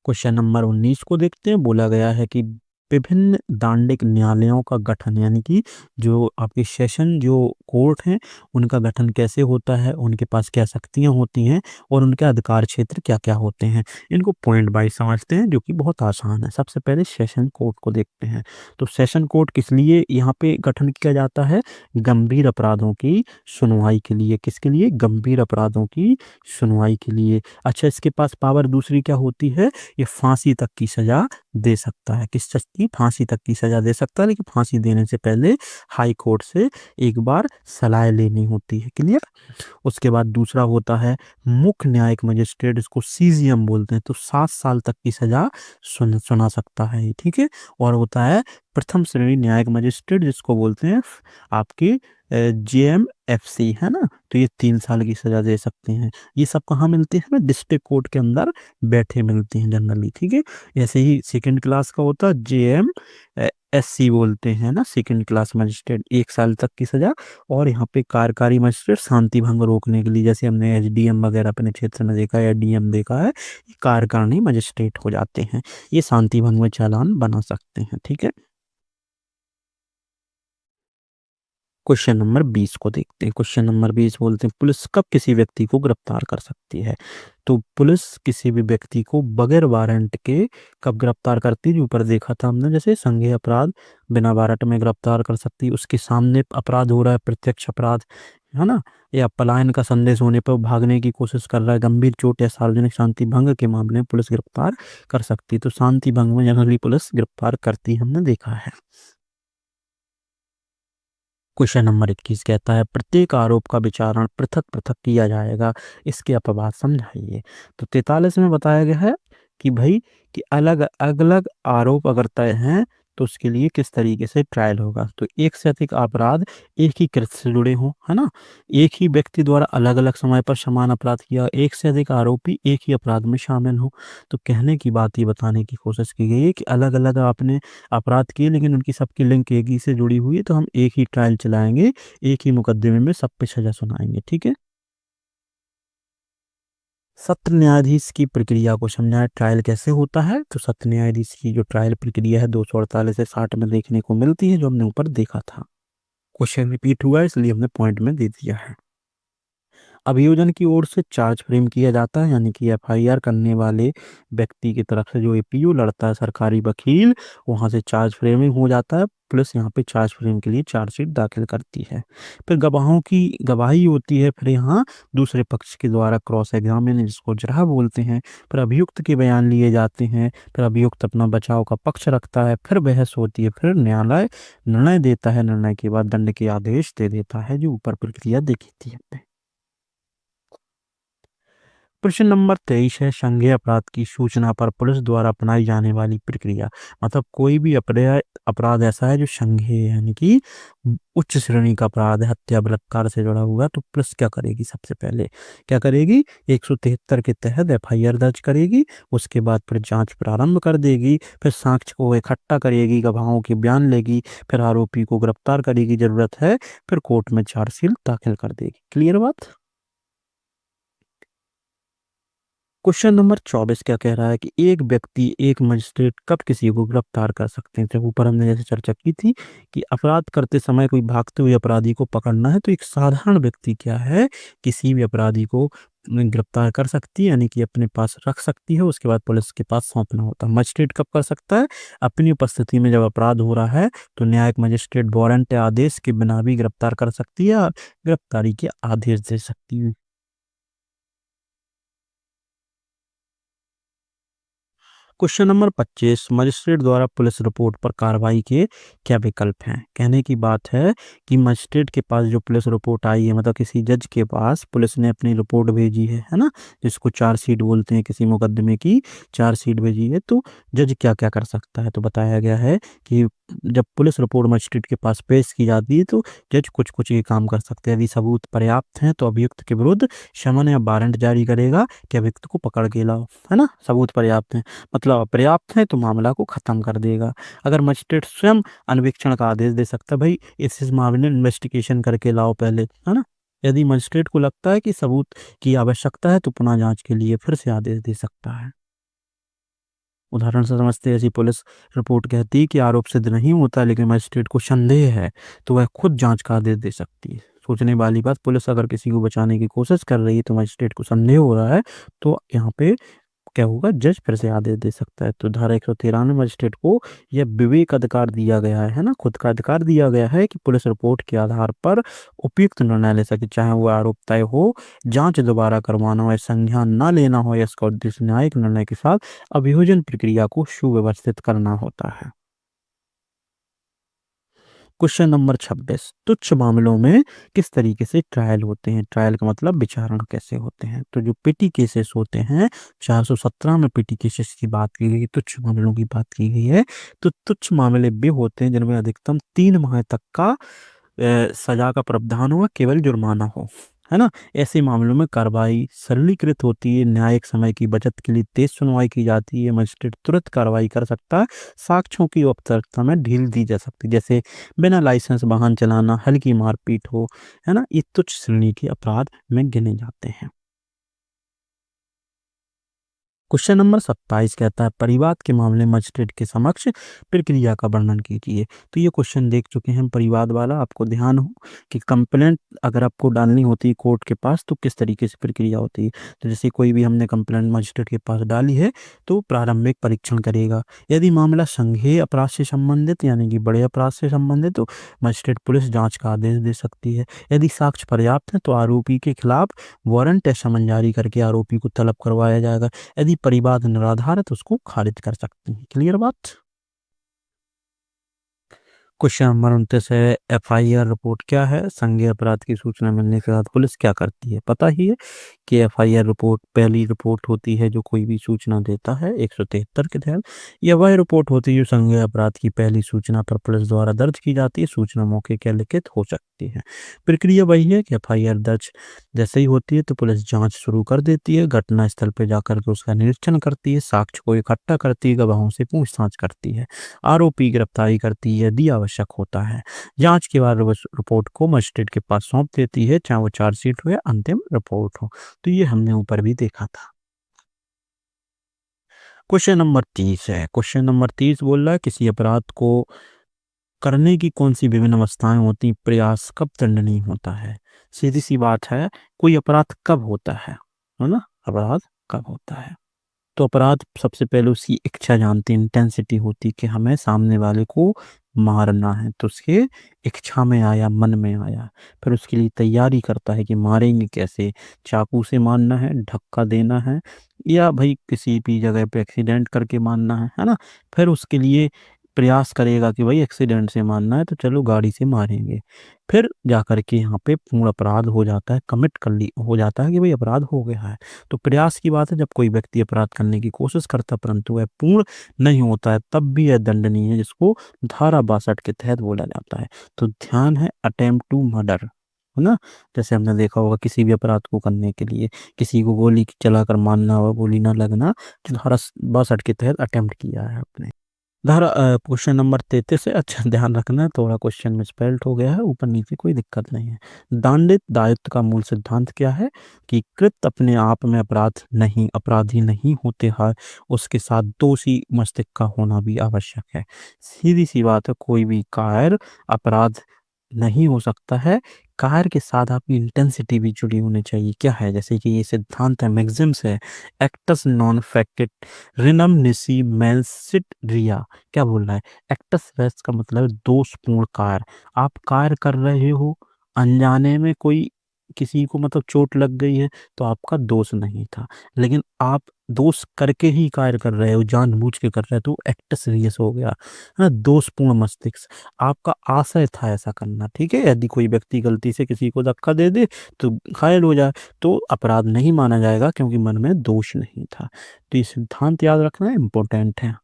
क्वेश्चन नंबर 19 को देखते हैं। बोला गया है कि विभिन्न दांडिक न्यायालयों का गठन, यानी कि जो आपके सेशन जो कोर्ट हैं उनका गठन कैसे होता है, उनके पास क्या शक्तियां होती हैं और उनके अधिकार क्षेत्र क्या क्या होते हैं। इनको पॉइंट वाइज समझते हैं जो कि बहुत आसान है। सबसे पहले सेशन कोर्ट को देखते हैं। तो सेशन कोर्ट किस लिए यहाँ पे गठन किया जाता है? गंभीर अपराधों की सुनवाई के लिए। किसके लिए? गंभीर अपराधों की सुनवाई के लिए। अच्छा, इसके पास पावर दूसरी क्या होती है? ये फांसी तक की सजा दे सकता है। किस चीज की? फांसी तक की सजा दे सकता है, लेकिन फांसी देने से पहले हाई कोर्ट से एक बार सलाह लेनी होती है। क्लियर? उसके बाद दूसरा होता है मुख्य न्यायिक मजिस्ट्रेट, इसको सीजीएम बोलते हैं। तो 7 साल तक की सजा सुना सकता है ये। ठीक है, और होता है प्रथम श्रेणी न्यायिक मजिस्ट्रेट, जिसको बोलते हैं आपकी जेएमएफसी, है ना। तो ये 3 साल की सजा दे सकते हैं। ये सब कहाँ मिलते हैं? डिस्ट्रिक्ट कोर्ट के अंदर बैठे मिलते हैं जनरली। ठीक है, ऐसे ही सेकंड क्लास का होता है जेएम एससी बोलते हैं ना, सेकंड क्लास मजिस्ट्रेट, 1 साल तक की सजा। और यहाँ पे कार्यकारी मजिस्ट्रेट शांति भंग रोकने के लिए, जैसे हमने एसडीएम वगैरह अपने क्षेत्र में देखा है या डीएम देखा है, ये कार्यकारिणी मजिस्ट्रेट हो जाते हैं। ये शांति भंग में चालान बना सकते हैं। ठीक है, क्वेश्चन नंबर 20 को देखते हैं। क्वेश्चन नंबर 20 बोलते हैं पुलिस कब किसी व्यक्ति को गिरफ्तार कर सकती है। तो पुलिस किसी भी व्यक्ति को बगैर वारंट के कब गिरफ्तार करती है? जो ऊपर देखा था हमने, जैसे संज्ञेय अपराध बिना वारंट में गिरफ्तार कर सकती है, उसके सामने अपराध हो रहा है, प्रत्यक्ष अपराध, है ना, या पलायन का संदेश होने पर भागने की कोशिश कर रहा है, गंभीर चोट या सार्वजनिक शांति भंग के मामले में पुलिस गिरफ्तार कर सकती है। तो शांति भंग में जनरली पुलिस गिरफ्तार करती है, हमने देखा है। क्वेश्चन नंबर 21 कहता है प्रत्येक आरोप का विचारण पृथक पृथक किया जाएगा, इसके अपवाद समझाइए। तो 43 में बताया गया है कि भाई कि अलग अलग आरोप अगर तय हैं तो उसके लिए किस तरीके से ट्रायल होगा। तो एक से अधिक अपराध एक ही कृत्य से जुड़े हों, है ना, एक ही व्यक्ति द्वारा अलग अलग समय पर समान अपराध किया, एक से अधिक आरोपी एक ही अपराध में शामिल हो। तो कहने की बात ये बताने की कोशिश की गई है कि अलग अलग आपने अपराध किए लेकिन उनकी सबकी लिंक एक ही से जुड़ी हुई है, तो हम एक ही ट्रायल चलाएंगे, एक ही मुकदमे में सब पे सजा सुनाएंगे। ठीक है, सत्र न्यायाधीश की प्रक्रिया को समझाएं। ट्रायल कैसे होता है? तो सत्र न्यायाधीश की जो ट्रायल प्रक्रिया है 248 से 60 में देखने को मिलती है, जो हमने ऊपर देखा था। क्वेश्चन रिपीट हुआ है इसलिए हमने पॉइंट में दे दिया है। अभियोजन की ओर से चार्ज फ्रेम किया जाता है, यानी कि एफआईआर करने वाले व्यक्ति की तरफ से जो एपीयू लड़ता है, सरकारी वकील, वहां से चार्ज फ्रेमिंग हो जाता है। प्लस यहाँ पे चार्ज फ्रेम के लिए चार्जशीट दाखिल करती है। फिर गवाहों की गवाही होती है। फिर यहाँ दूसरे पक्ष के द्वारा क्रॉस एग्जामिन, जिसको जरा बोलते हैं। फिर अभियुक्त के बयान लिए जाते हैं। फिर अभियुक्त अपना बचाव का पक्ष रखता है। फिर बहस होती है। फिर न्यायालय निर्णय देता है। निर्णय के बाद दंड के आदेश दे देता है, जो ऊपर प्रक्रिया देखी थी हमने। प्रश्न नंबर 23 है संज्ञेय अपराध की सूचना पर पुलिस द्वारा अपनाई जाने वाली प्रक्रिया। मतलब कोई भी अपराध ऐसा है जो संज्ञेय है, यानी कि उच्च श्रेणी का अपराध है, हत्या बलात्कार से जुड़ा हुआ, तो पुलिस क्या करेगी? सबसे पहले क्या करेगी? 173 के तहत एफआईआर दर्ज करेगी। उसके बाद फिर जांच प्रारंभ कर देगी। फिर साक्ष्य को इकट्ठा करेगी, गवाहों के बयान लेगी। फिर आरोपी को गिरफ्तार करेगी, जरूरत है फिर कोर्ट में चार्जशीट दाखिल कर देगी। क्लियर बात? क्वेश्चन नंबर 24 क्या कह रहा है कि एक व्यक्ति एक मजिस्ट्रेट कब किसी को गिरफ्तार कर सकते हैं। तो ऊपर हमने जैसे चर्चा की थी कि अपराध करते समय कोई भागते हुए अपराधी को पकड़ना है तो एक साधारण व्यक्ति क्या है, किसी भी अपराधी को गिरफ्तार कर सकती है, यानी कि अपने पास रख सकती है, उसके बाद पुलिस के पास सौंपना होता है। मजिस्ट्रेट कब कर सकता है, अपनी उपस्थिति में जब अपराध हो रहा है तो न्यायिक मजिस्ट्रेट वारंट या आदेश के बिना भी गिरफ्तार कर सकती है और गिरफ्तारी के आदेश दे सकती है। क्वेश्चन नंबर 25 मजिस्ट्रेट द्वारा पुलिस रिपोर्ट पर कार्रवाई के क्या विकल्प हैं। कहने की बात है कि मजिस्ट्रेट के पास जो पुलिस रिपोर्ट आई है, मतलब किसी जज के पास पुलिस ने अपनी रिपोर्ट भेजी है ना, जिसको चार्जशीट बोलते हैं, किसी मुकदमे की चार्जशीट भेजी है, तो जज क्या क्या कर सकता है। तो बताया गया है कि जब पुलिस रिपोर्ट मजिस्ट्रेट के पास पेश की जाती है तो जज कुछ कुछ ये काम कर सकते हैं। यदि सबूत पर्याप्त हैं तो अभियुक्त के विरुद्ध समन या वारंट जारी करेगा कि अभियुक्त को पकड़ के लाओ, है ना। सबूत पर्याप्त हैं मतलब अपर्याप्त है तो मामला को खत्म कर देगा। अगर मजिस्ट्रेट स्वयं अन्वेषण का आदेश दे सकता है, भाई इस मामले में इन्वेस्टिगेशन करके लाओ पहले, है ना। यदि मजिस्ट्रेट को लगता है कि सबूत की आवश्यकता है तो पुनः जांच के लिए फिर से आदेश दे सकता है। उदाहरण से समझते हैं, ऐसी पुलिस रिपोर्ट कहती है कि आरोप सिद्ध नहीं होता लेकिन मजिस्ट्रेट को संदेह है तो वह खुद जांच का आदेश दे सकती है। सोचने वाली बात, पुलिस अगर किसी को बचाने की कोशिश कर रही है तो मजिस्ट्रेट को संदेह हो रहा है तो यहाँ पे क्या होगा, जज फिर से आदेश दे सकता है। तो धारा 113 में मजिस्ट्रेट को यह विवेक अधिकार दिया गया है ना, खुद का अधिकार दिया गया है कि पुलिस रिपोर्ट के आधार पर उपयुक्त निर्णय ले सके, चाहे वो आरोप तय हो, जांच दोबारा करवाना हो या संज्ञान न लेना हो, या इसका उद्देश्य न्यायिक निर्णय के साथ अभियोजन प्रक्रिया को सुव्यवस्थित करना होता है। क्वेश्चन नंबर 26 तुच्छ मामलों में किस तरीके से ट्रायल होते हैं। ट्रायल का मतलब विचारण कैसे होते हैं। तो जो पेटी केसेस होते हैं, 417 में पेटी केसेस की बात की गई, तुच्छ मामलों की बात की गई है। तो तुच्छ मामले वे होते हैं जिनमें अधिकतम 3 माह तक का सजा का प्रावधान हो, केवल जुर्माना हो, है ना। ऐसे मामलों में कार्रवाई सरलीकृत होती है, न्यायिक समय की बचत के लिए तेज सुनवाई की जाती है, मजिस्ट्रेट तुरंत कार्रवाई कर सकता है, साक्ष्यों की औपचारिकता में ढील दी जा सकती है, जैसे बिना लाइसेंस वाहन चलाना, हल्की मारपीट हो, है ना, ये तुच्छ श्रेणी के अपराध में गिने जाते हैं। क्वेश्चन नंबर 27 कहता है परिवाद के मामले में मजिस्ट्रेट के समक्ष प्रक्रिया का वर्णन कीजिए। तो ये क्वेश्चन देख चुके हैं परिवाद वाला, आपको ध्यान हो कि कंप्लेंट अगर आपको डालनी होती है कोर्ट के पास तो किस तरीके से प्रक्रिया होती है। तो जैसे कोई भी हमने कंप्लेंट मजिस्ट्रेट के पास डाली है तो प्रारंभिक परीक्षण करेगा। यदि मामला संज्ञेय अपराध से संबंधित यानी कि बड़े अपराध से संबंधित तो मजिस्ट्रेट पुलिस जांच का आदेश दे सकती है। यदि साक्ष्य पर्याप्त है तो आरोपी के खिलाफ वारंट या समन जारी करके आरोपी को तलब करवाया जाएगा। यदि परिवाद निराधार है तो उसको खारिज कर सकते हैं। क्लियर बात। क्वेश्चन नंबर 29 है एफआईआर रिपोर्ट क्या है। संज्ञेय अपराध की सूचना मिलने के बाद पुलिस क्या करती है। पता ही है कि एफआईआर रिपोर्ट पहली रिपोर्ट होती है जो कोई भी सूचना देता है 173 के तहत। यह वह रिपोर्ट होती है जो संज्ञेय अपराध की पहली सूचना पर पुलिस द्वारा दर्ज की जाती है। सूचना मौके के लिखित हो सकती है। प्रक्रिया वही है कि एफआईआर दर्ज जैसे ही होती है तो पुलिस जांच शुरू कर देती है, घटना स्थल पर जाकर के उसका निरीक्षण करती है, साक्ष्य को इकट्ठा करती है, गवाहों से पूछताछ करती है, आरोपी गिरफ्तारी करती है यदि आवश्यक होता है। जांच के बाद रिपोर्ट को मजिस्ट्रेट के पास सौंप देती है, चाहे वो चार्जशीट हो या अंतिम रिपोर्ट हो। तो ये हमने ऊपर भी देखा था। क्वेश्चन नंबर 30 है। क्वेश्चन नंबर 30 बोल रहा है किसी अपराध को करने की कौन सी विभिन्न अवस्थाएं होती, प्रयास कब दंडनीय होता है। सीधी सी बात है, कोई अपराध कब होता है ना, अपराध कब होता है। तो अपराध सबसे पहले उसकी इच्छा जानती, इंटेंसिटी होती कि हमें सामने वाले को मारना है तो उसके इच्छा में आया, मन में आया, फिर उसके लिए तैयारी करता है कि मारेंगे कैसे, चाकू से मारना है, धक्का देना है, या भाई किसी भी जगह पे एक्सीडेंट करके मारना है ना। फिर उसके लिए प्रयास करेगा कि भाई एक्सीडेंट से मारना है तो चलो गाड़ी से मारेंगे। फिर जाकर के यहाँ पे पूर्ण अपराध हो जाता है, कमिट कर ली हो जाता है कि भाई अपराध हो गया है। तो प्रयास की बात है, जब कोई व्यक्ति अपराध करने की कोशिश करता परंतु वह पूर्ण नहीं होता है तब भी यह दंडनीय है, जिसको धारा 62 के तहत बोला जाता है। तो ध्यान है, अटेम्प्ट टू मर्डर, है ना। जैसे हमने देखा होगा किसी भी अपराध को करने के लिए किसी को गोली चलाकर मारना, हुआ गोली ना लगना, तो धारा 62 के तहत अटेम्प्ट किया है आपने। क्वेश्चन नंबर 33 है। अच्छा ध्यान रखना, थोड़ा क्वेश्चन मिसपेल्ट हो गया है, ऊपर नीचे कोई दिक्कत नहीं है। दंडित दायित्व का मूल सिद्धांत क्या है? कि कृत अपने आप में अपराधी नहीं होते हैं, उसके साथ दोषी मस्तिष्क का होना भी आवश्यक है। सीधी सी बात है, कोई भी कायर अपराध नहीं हो सकता है। कार के साथ आपकी इंटेंसिटी भी जुड़ी होनी चाहिए। क्या है? जैसे कि ये सिद्धांत है, मैक्सिम्स है, एक्टस नॉन फैक्टेड रिनम निसी मेंसिट रिया। क्या बोल रहा है? एक्टस रेस्ट का मतलब है दोषपूर्ण कार्य। आप कार्य कर रहे हो, अनजाने में कोई किसी को मतलब चोट लग गई है, तो आपका दोष नहीं था। लेकिन आप दोष करके ही कार्य कर रहे हो, जानबूझ के कर रहे हो, तो एक्ट सीरियस हो गया है ना। दोषपूर्ण मस्तिष्क, आपका आशय था ऐसा करना। ठीक है, यदि कोई व्यक्ति गलती से किसी को धक्का दे दे तो घायल हो जाए, तो अपराध नहीं माना जाएगा, क्योंकि मन में दोष नहीं था। तो ये सिद्धांत याद रखना इम्पोर्टेंट है।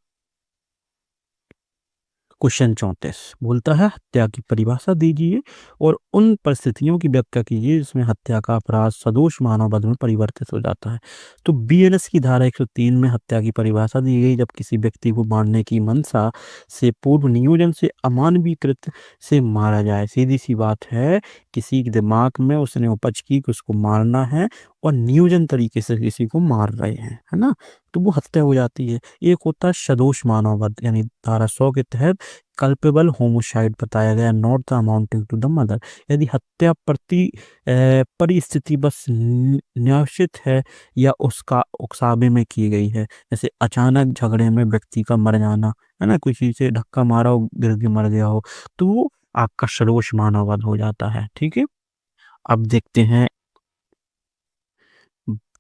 क्वेश्चन 34 बोलता है, हत्या की परिभाषा दीजिए और उन परिस्थितियों की व्याख्या कीजिए जिसमें हत्या का अपराध सदोष मानव वध में परिवर्तित हो जाता है। तो बीएनएस की धारा 103 में हत्या की परिभाषा दी गई, जब किसी व्यक्ति को मारने की मंशा से पूर्व नियोजन से अमानवीय कृत्य से मारा जाए। सीधी सी बात है, किसी के दिमाग में उसने उपज की कि उसको मारना है, और नियोजन तरीके से किसी को मार रहे हैं, है ना, तो वो हत्या हो जाती है। एक होता है सदोष मानव वध, यानी धारा 100 के तहत कल्पेबल होमोसाइड बताया गया, not the amounting to the murder. यदि हत्या परिस्थिति बस न्यायोचित है या उसका उकसावे में की गई है, जैसे अचानक झगड़े में व्यक्ति का मर जाना, है ना, किसी से धक्का मारा हो, गिर के मर गया हो, तो वो आपका सदोष मानववध हो जाता है। ठीक है, अब देखते हैं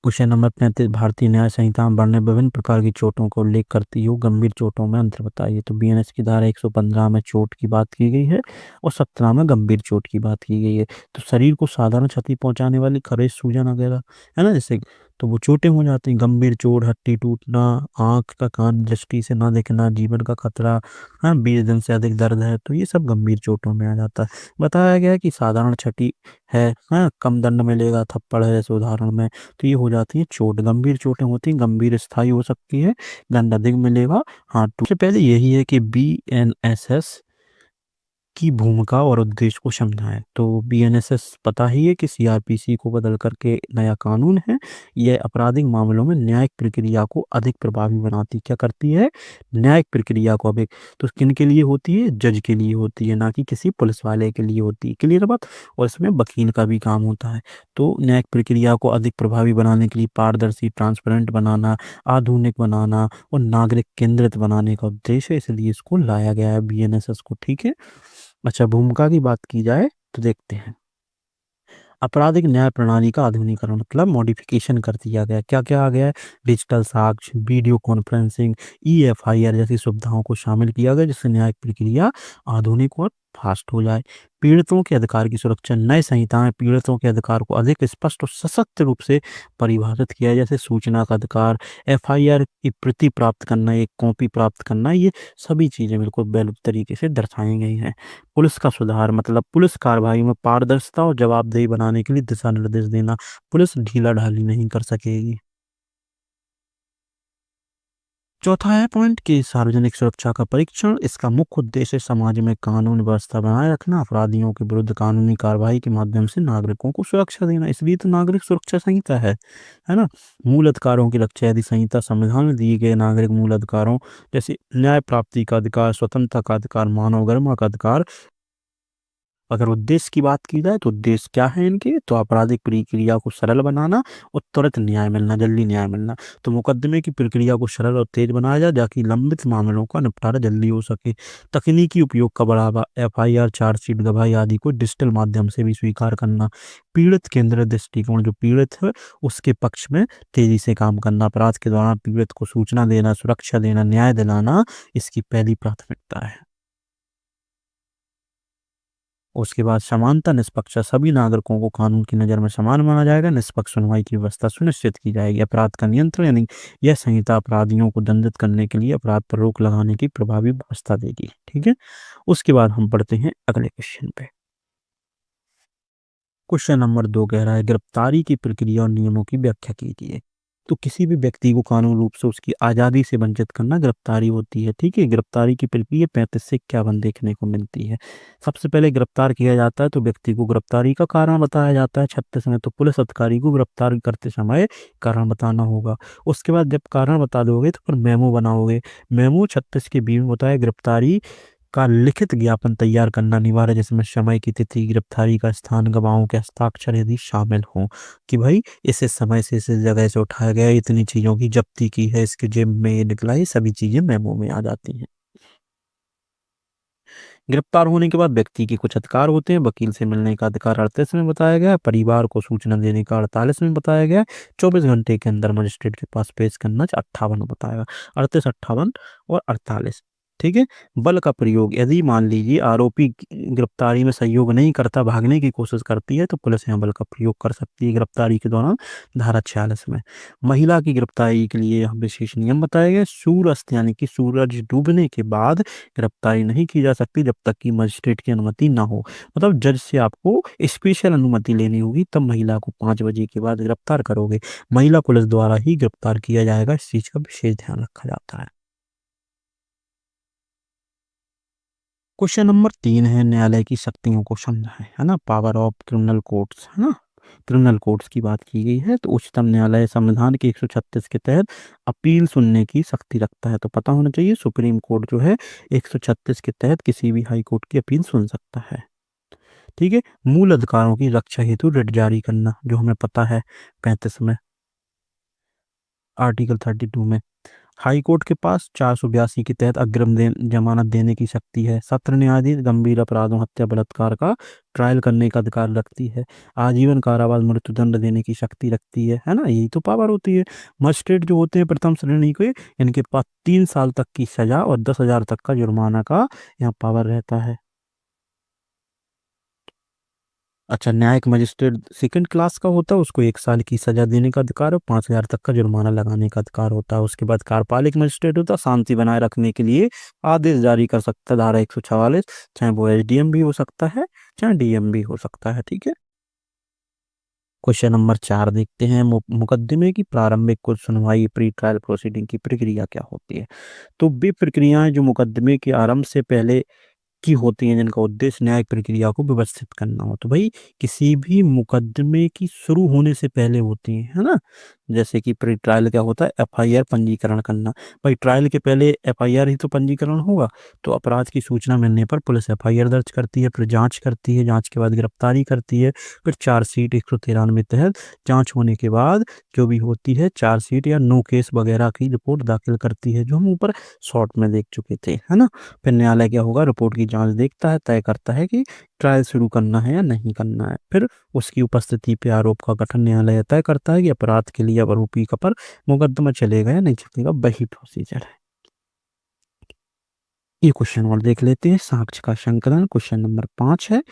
क्वेश्चन नंबर 35। भारतीय न्याय संहिता में वर्णित विभिन्न प्रकार की चोटों का उल्लेख करती हो, गंभीर चोटों में अंतर बताइए। तो बीएनएस की धारा 115 में चोट की बात की गई है, और 17 में गंभीर चोट की बात की गई है। तो शरीर को साधारण क्षति पहुंचाने वाली खरोंच, सूजन वगैरह, है ना, जैसे, तो वो चोटें हो जाती हैं। गंभीर चोट, हड्डी टूटना, आंख का कान दृष्टि से ना दिखना, जीवन का खतरा, हाँ, 20 दिन से अधिक दर्द है, तो ये सब गंभीर चोटों में आ जाता है। बताया गया है कि साधारण क्षति है, हाँ, कम दंड मिलेगा, थप्पड़ है जैसे उदाहरण में, तो ये हो जाती है चोट। गंभीर चोटें होती हैं, गंभीर स्थायी हो सकती है, दंड अधिक मिलेगा। हाँ, तो सबसे पहले यही है कि बीएनएसएस की भूमिका और उद्देश्य को समझाएं। तो बीएनएसएस पता ही है कि सीआरपीसी को बदल करके नया कानून है। यह आपराधिक मामलों में न्यायिक प्रक्रिया को अधिक प्रभावी बनाती, क्या करती है? न्यायिक प्रक्रिया को अधिक, तो किन के लिए होती है? जज के लिए होती है, ना कि किसी पुलिस वाले के लिए होती है। क्लियर बात? और इसमें वकील का भी काम होता है। तो न्यायिक प्रक्रिया को अधिक प्रभावी बनाने के लिए पारदर्शी, ट्रांसपेरेंट बनाना, आधुनिक बनाना और नागरिक केंद्रित बनाने का उद्देश्य है, इसलिए इसको लाया गया है बीएनएसएस को। ठीक है, अच्छा, भूमिका की बात की जाए तो देखते हैं, आपराधिक न्याय प्रणाली का आधुनिकीकरण मतलब मॉडिफिकेशन कर दिया गया। क्या क्या आ गया है? डिजिटल साक्ष्य, वीडियो कॉन्फ्रेंसिंग, ईएफआईआर जैसी सुविधाओं को शामिल किया गया, जिससे न्यायिक प्रक्रिया आधुनिक और फास्ट हो जाए। पीड़ितों के अधिकार की सुरक्षा, नए संहिता में पीड़ितों के अधिकार को अधिक स्पष्ट और सशक्त रूप से परिभाषित किया है, जैसे सूचना का अधिकार, एफआईआर की प्रति प्राप्त करना, एक कॉपी प्राप्त करना, ये सभी चीजें बिल्कुल वैलिड तरीके से दर्शाई गई हैं। पुलिस का सुधार मतलब पुलिस कार्रवाई में पारदर्शिता और जवाबदेही बनाने के लिए दिशा निर्देश देना। पुलिस ढीला ढाली नहीं कर सकेगी। चौथा है पॉइंट कि सार्वजनिक सुरक्षा का परीक्षण, इसका मुख्य उद्देश्य समाज में कानून व्यवस्था बनाए रखना, अपराधियों के विरुद्ध कानूनी कार्रवाई के माध्यम से नागरिकों को सुरक्षा देना, इसलिए तो नागरिक सुरक्षा संहिता है ना। मूल अधिकारों की रक्षा, यदि संहिता संविधान में दिए गए नागरिक मूल अधिकारों जैसे न्याय प्राप्ति का अधिकार, स्वतंत्रता का अधिकार, मानव गरिमा का अधिकार। अगर उद्देश्य की बात की जाए तो उद्देश्य क्या है इनके? तो आपराधिक प्रक्रिया को सरल बनाना और त्वरित न्याय मिलना, जल्दी न्याय मिलना। तो मुकदमे की प्रक्रिया को सरल और तेज बनाया जाए, ताकि लंबित मामलों का निपटारा जल्दी हो सके। तकनीकी उपयोग का बढ़ावा, एफआईआर, चार्जशीट, गवाही आदि को डिजिटल माध्यम से भी स्वीकार करना। पीड़ित केंद्रित दृष्टिकोण, जो पीड़ित है उसके पक्ष में तेजी से काम करना। अपराध के दौरान पीड़ित को सूचना देना, सुरक्षा देना, न्याय दिलाना इसकी पहली प्राथमिकता है। उसके बाद समानता, निष्पक्षता, सभी नागरिकों को कानून की नज़र में समान माना जाएगा। निष्पक्ष सुनवाई की व्यवस्था सुनिश्चित की जाएगी। अपराध का नियंत्रण, यानी यह संहिता अपराधियों को दंडित करने के लिए अपराध पर रोक लगाने की प्रभावी व्यवस्था देगी। ठीक है, उसके बाद हम पढ़ते हैं अगले क्वेश्चन पे। क्वेश्चन नंबर 2 कह रहा है, गिरफ्तारी की प्रक्रिया और नियमों की व्याख्या कीजिए। तो किसी भी व्यक्ति को कानूनी रूप से उसकी आज़ादी से वंचित करना गिरफ्तारी होती है। ठीक है, गिरफ्तारी की प्रक्रिया 35 से 51 देखने को मिलती है। सबसे पहले गिरफ्तार किया जाता है तो व्यक्ति को गिरफ्तारी का कारण बताया जाता है। 36 में तो पुलिस अधिकारी को गिरफ्तार करते समय कारण बताना होगा। उसके बाद जब कारण बता दोगे तो फिर मेमो बनाओगे। मेमो 36 के बी में होता है गिरफ्तारी का लिखित ज्ञापन तैयार करना अनिवार्य है, जिसमें समय की तिथि, गिरफ्तारी का स्थान, गवाहों के हस्ताक्षर यदि शामिल हों कि भाई इस समय से इस जगह से उठाया गया, इतनी चीजों की जब्ती की है, इसके जेब में ये निकला, ये सभी चीजें मेमो में आ जाती हैं। गिरफ्तार होने के बाद व्यक्ति के कुछ अधिकार होते हैं। वकील से मिलने का अधिकार 38 में बताया गया है। परिवार को सूचना देने का 48 में बताया गया है। 24 घंटे के अंदर मजिस्ट्रेट के पास पेश करना 58 में बताया। 38, 58 और 48। ठीक है। बल का प्रयोग, यदि मान लीजिए आरोपी गिरफ्तारी में सहयोग नहीं करता, भागने की कोशिश करती है, तो पुलिस यहाँ बल का प्रयोग कर सकती है गिरफ्तारी के दौरान, धारा 46 में। महिला की गिरफ्तारी के लिए यहाँ विशेष नियम बताए गए। सूर्यास्त यानी कि सूरज डूबने के बाद गिरफ्तारी नहीं की जा सकती जब तक कि मजिस्ट्रेट की अनुमति ना हो। मतलब जज से आपको स्पेशल अनुमति लेनी होगी, तब महिला को 5 बजे के बाद गिरफ्तार करोगे। महिला पुलिस द्वारा ही गिरफ्तार किया जाएगा, इस चीज का विशेष ध्यान रखा जाता है। क्वेश्चन नंबर 3 है, न्यायालय की शक्तियों को समझाएं, है ना। पावर ऑफ क्रिमिनल कोर्ट्स, है ना। क्रिमिनल कोर्ट्स की बात की गई है। तो उच्चतम न्यायालय संविधान के 136 के तहत अपील सुनने की शक्ति रखता है। तो पता होना चाहिए, सुप्रीम कोर्ट जो है 136 के तहत किसी भी हाई कोर्ट की अपील सुन सकता है। ठीक है। मूल अधिकारों की रक्षा हेतु रिट जारी करना, जो हमें पता है 35 में, आर्टिकल 32 में। हाई कोर्ट के पास 482 के तहत अग्रिम जमानत देने की शक्ति है। सत्र न्यायाधीश गंभीर अपराधों, हत्या, बलात्कार का ट्रायल करने का अधिकार रखती है। आजीवन कारावास, मृत्युदंड देने की शक्ति रखती है ना। यही तो पावर होती है। मजिस्ट्रेट जो होते हैं प्रथम श्रेणी के, इनके पास 3 साल तक की सजा और 10,000 तक का जुर्माना का यहाँ पावर रहता है। अच्छा, न्यायिक मजिस्ट्रेट सेकंड क्लास का होता है, उसको 1 साल की सजा देने का अधिकार और 5,000 तक का जुर्माना लगाने का अधिकार होता है। उसके बाद कार्यपालिक मजिस्ट्रेट होता है, शांति बनाए रखने के लिए आदेश जारी कर सकता है, धारा 144, चाहे वो एसडीएम भी हो सकता है, चाहे डीएम भी हो सकता है। ठीक है। क्वेश्चन नंबर 4 देखते हैं, मुकदमे की प्रारंभिक कुछ सुनवाई, प्री ट्रायल प्रोसीडिंग की प्रक्रिया क्या होती है। तो वे प्रक्रियाएं जो मुकदमे के आरंभ से पहले की होती हैं, जिनका उद्देश्य न्यायिक प्रक्रिया को व्यवस्थित करना हो। तो भाई किसी भी मुकदमे की शुरू होने से पहले होती है ना। जैसे कि प्री ट्रायल क्या होता है, एफआईआर पंजीकरण करना। भाई ट्रायल के पहले एफआईआर ही तो पंजीकरण होगा। तो अपराध की सूचना मिलने पर पुलिस एफआईआर दर्ज करती है, फिर जांच करती है, जांच के बाद गिरफ्तारी करती है, फिर चार्जशीट 193 तहत जांच होने के बाद जो भी होती है चार्जशीट या नो केस वगैरह की रिपोर्ट दाखिल करती है, जो हम ऊपर शॉर्ट में देख चुके थे, है ना। फिर न्यायालय क्या होगा, रिपोर्ट की जांच देखता है, तय करता है कि ट्रायल शुरू करना है या नहीं करना है। फिर उसकी उपस्थिति पे आरोप का गठन न्यायालय तय करता है कि अपराध के लिए आरोपी का पर मुकदमा चलेगा या नहीं चलेगा, वही प्रोसीजर है। ये क्वेश्चन और देख लेते हैं, साक्ष्य का संकलन। क्वेश्चन नंबर 5 है,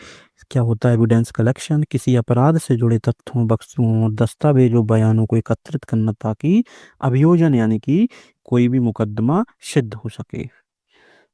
क्या होता है एविडेंस कलेक्शन, किसी अपराध से जुड़े तथ्यों, वस्तुओं, दस्तावेजों, बयानों को एकत्रित करना ताकि अभियोजन यानी कि कोई भी मुकदमा सिद्ध हो सके।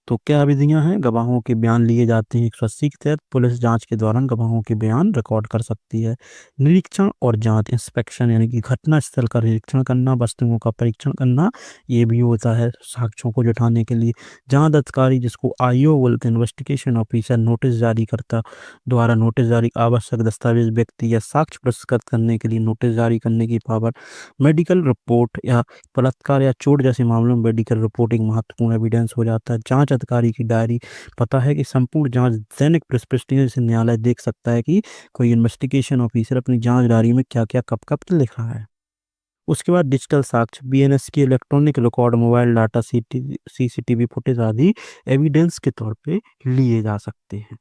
तो क्या विधियां हैं, गवाहों के बयान लिए जाते हैं 180 के तहत, पुलिस जांच के दौरान गवाहों के बयान रिकॉर्ड कर सकती है। निरीक्षण और जांच, इंस्पेक्शन यानी कि घटना स्थल का निरीक्षण करना, वस्तुओं का परीक्षण करना, ये भी होता है साक्ष्यों को जुटाने के लिए। जांच अधिकारी, जिसको आईओ बोलते हैं, इन्वेस्टिगेशन ऑफिसर, नोटिस जारी करता द्वारा नोटिस जारी, आवश्यक दस्तावेज, व्यक्ति या साक्ष्य पुरस्कृत करने के लिए नोटिस जारी करने की पावर। मेडिकल रिपोर्ट या बलात्कार या चोट जैसे मामलों में मेडिकल रिपोर्टिंग महत्वपूर्ण एविडेंस हो जाता है। जांच अधिकारी की डायरी, पता है कि संपूर्ण जांच दैनिक पृष्ठभूमि से न्यायालय देख सकता है कि कोई इन्वेस्टिगेशन ऑफिसर अपनी जांच डायरी में क्या क्या कब कब लिख रहा है। उसके बाद डिजिटल साक्ष्य, बीएनएस की electronic record, mobile data, CCTV footage आदि एविडेंस के तौर पे लिए जा सकते हैं।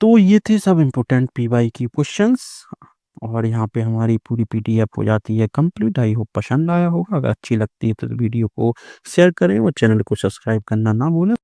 तो ये थे सब इम्पोर्टेंट पीवाई की क्वेश्चंस, और यहाँ पे हमारी पूरी पीडीएफ हो जाती है कंप्लीट। आई होप पसंद आया होगा। अगर अच्छी लगती है तो वीडियो को शेयर करें और चैनल को सब्सक्राइब करना ना भूलें।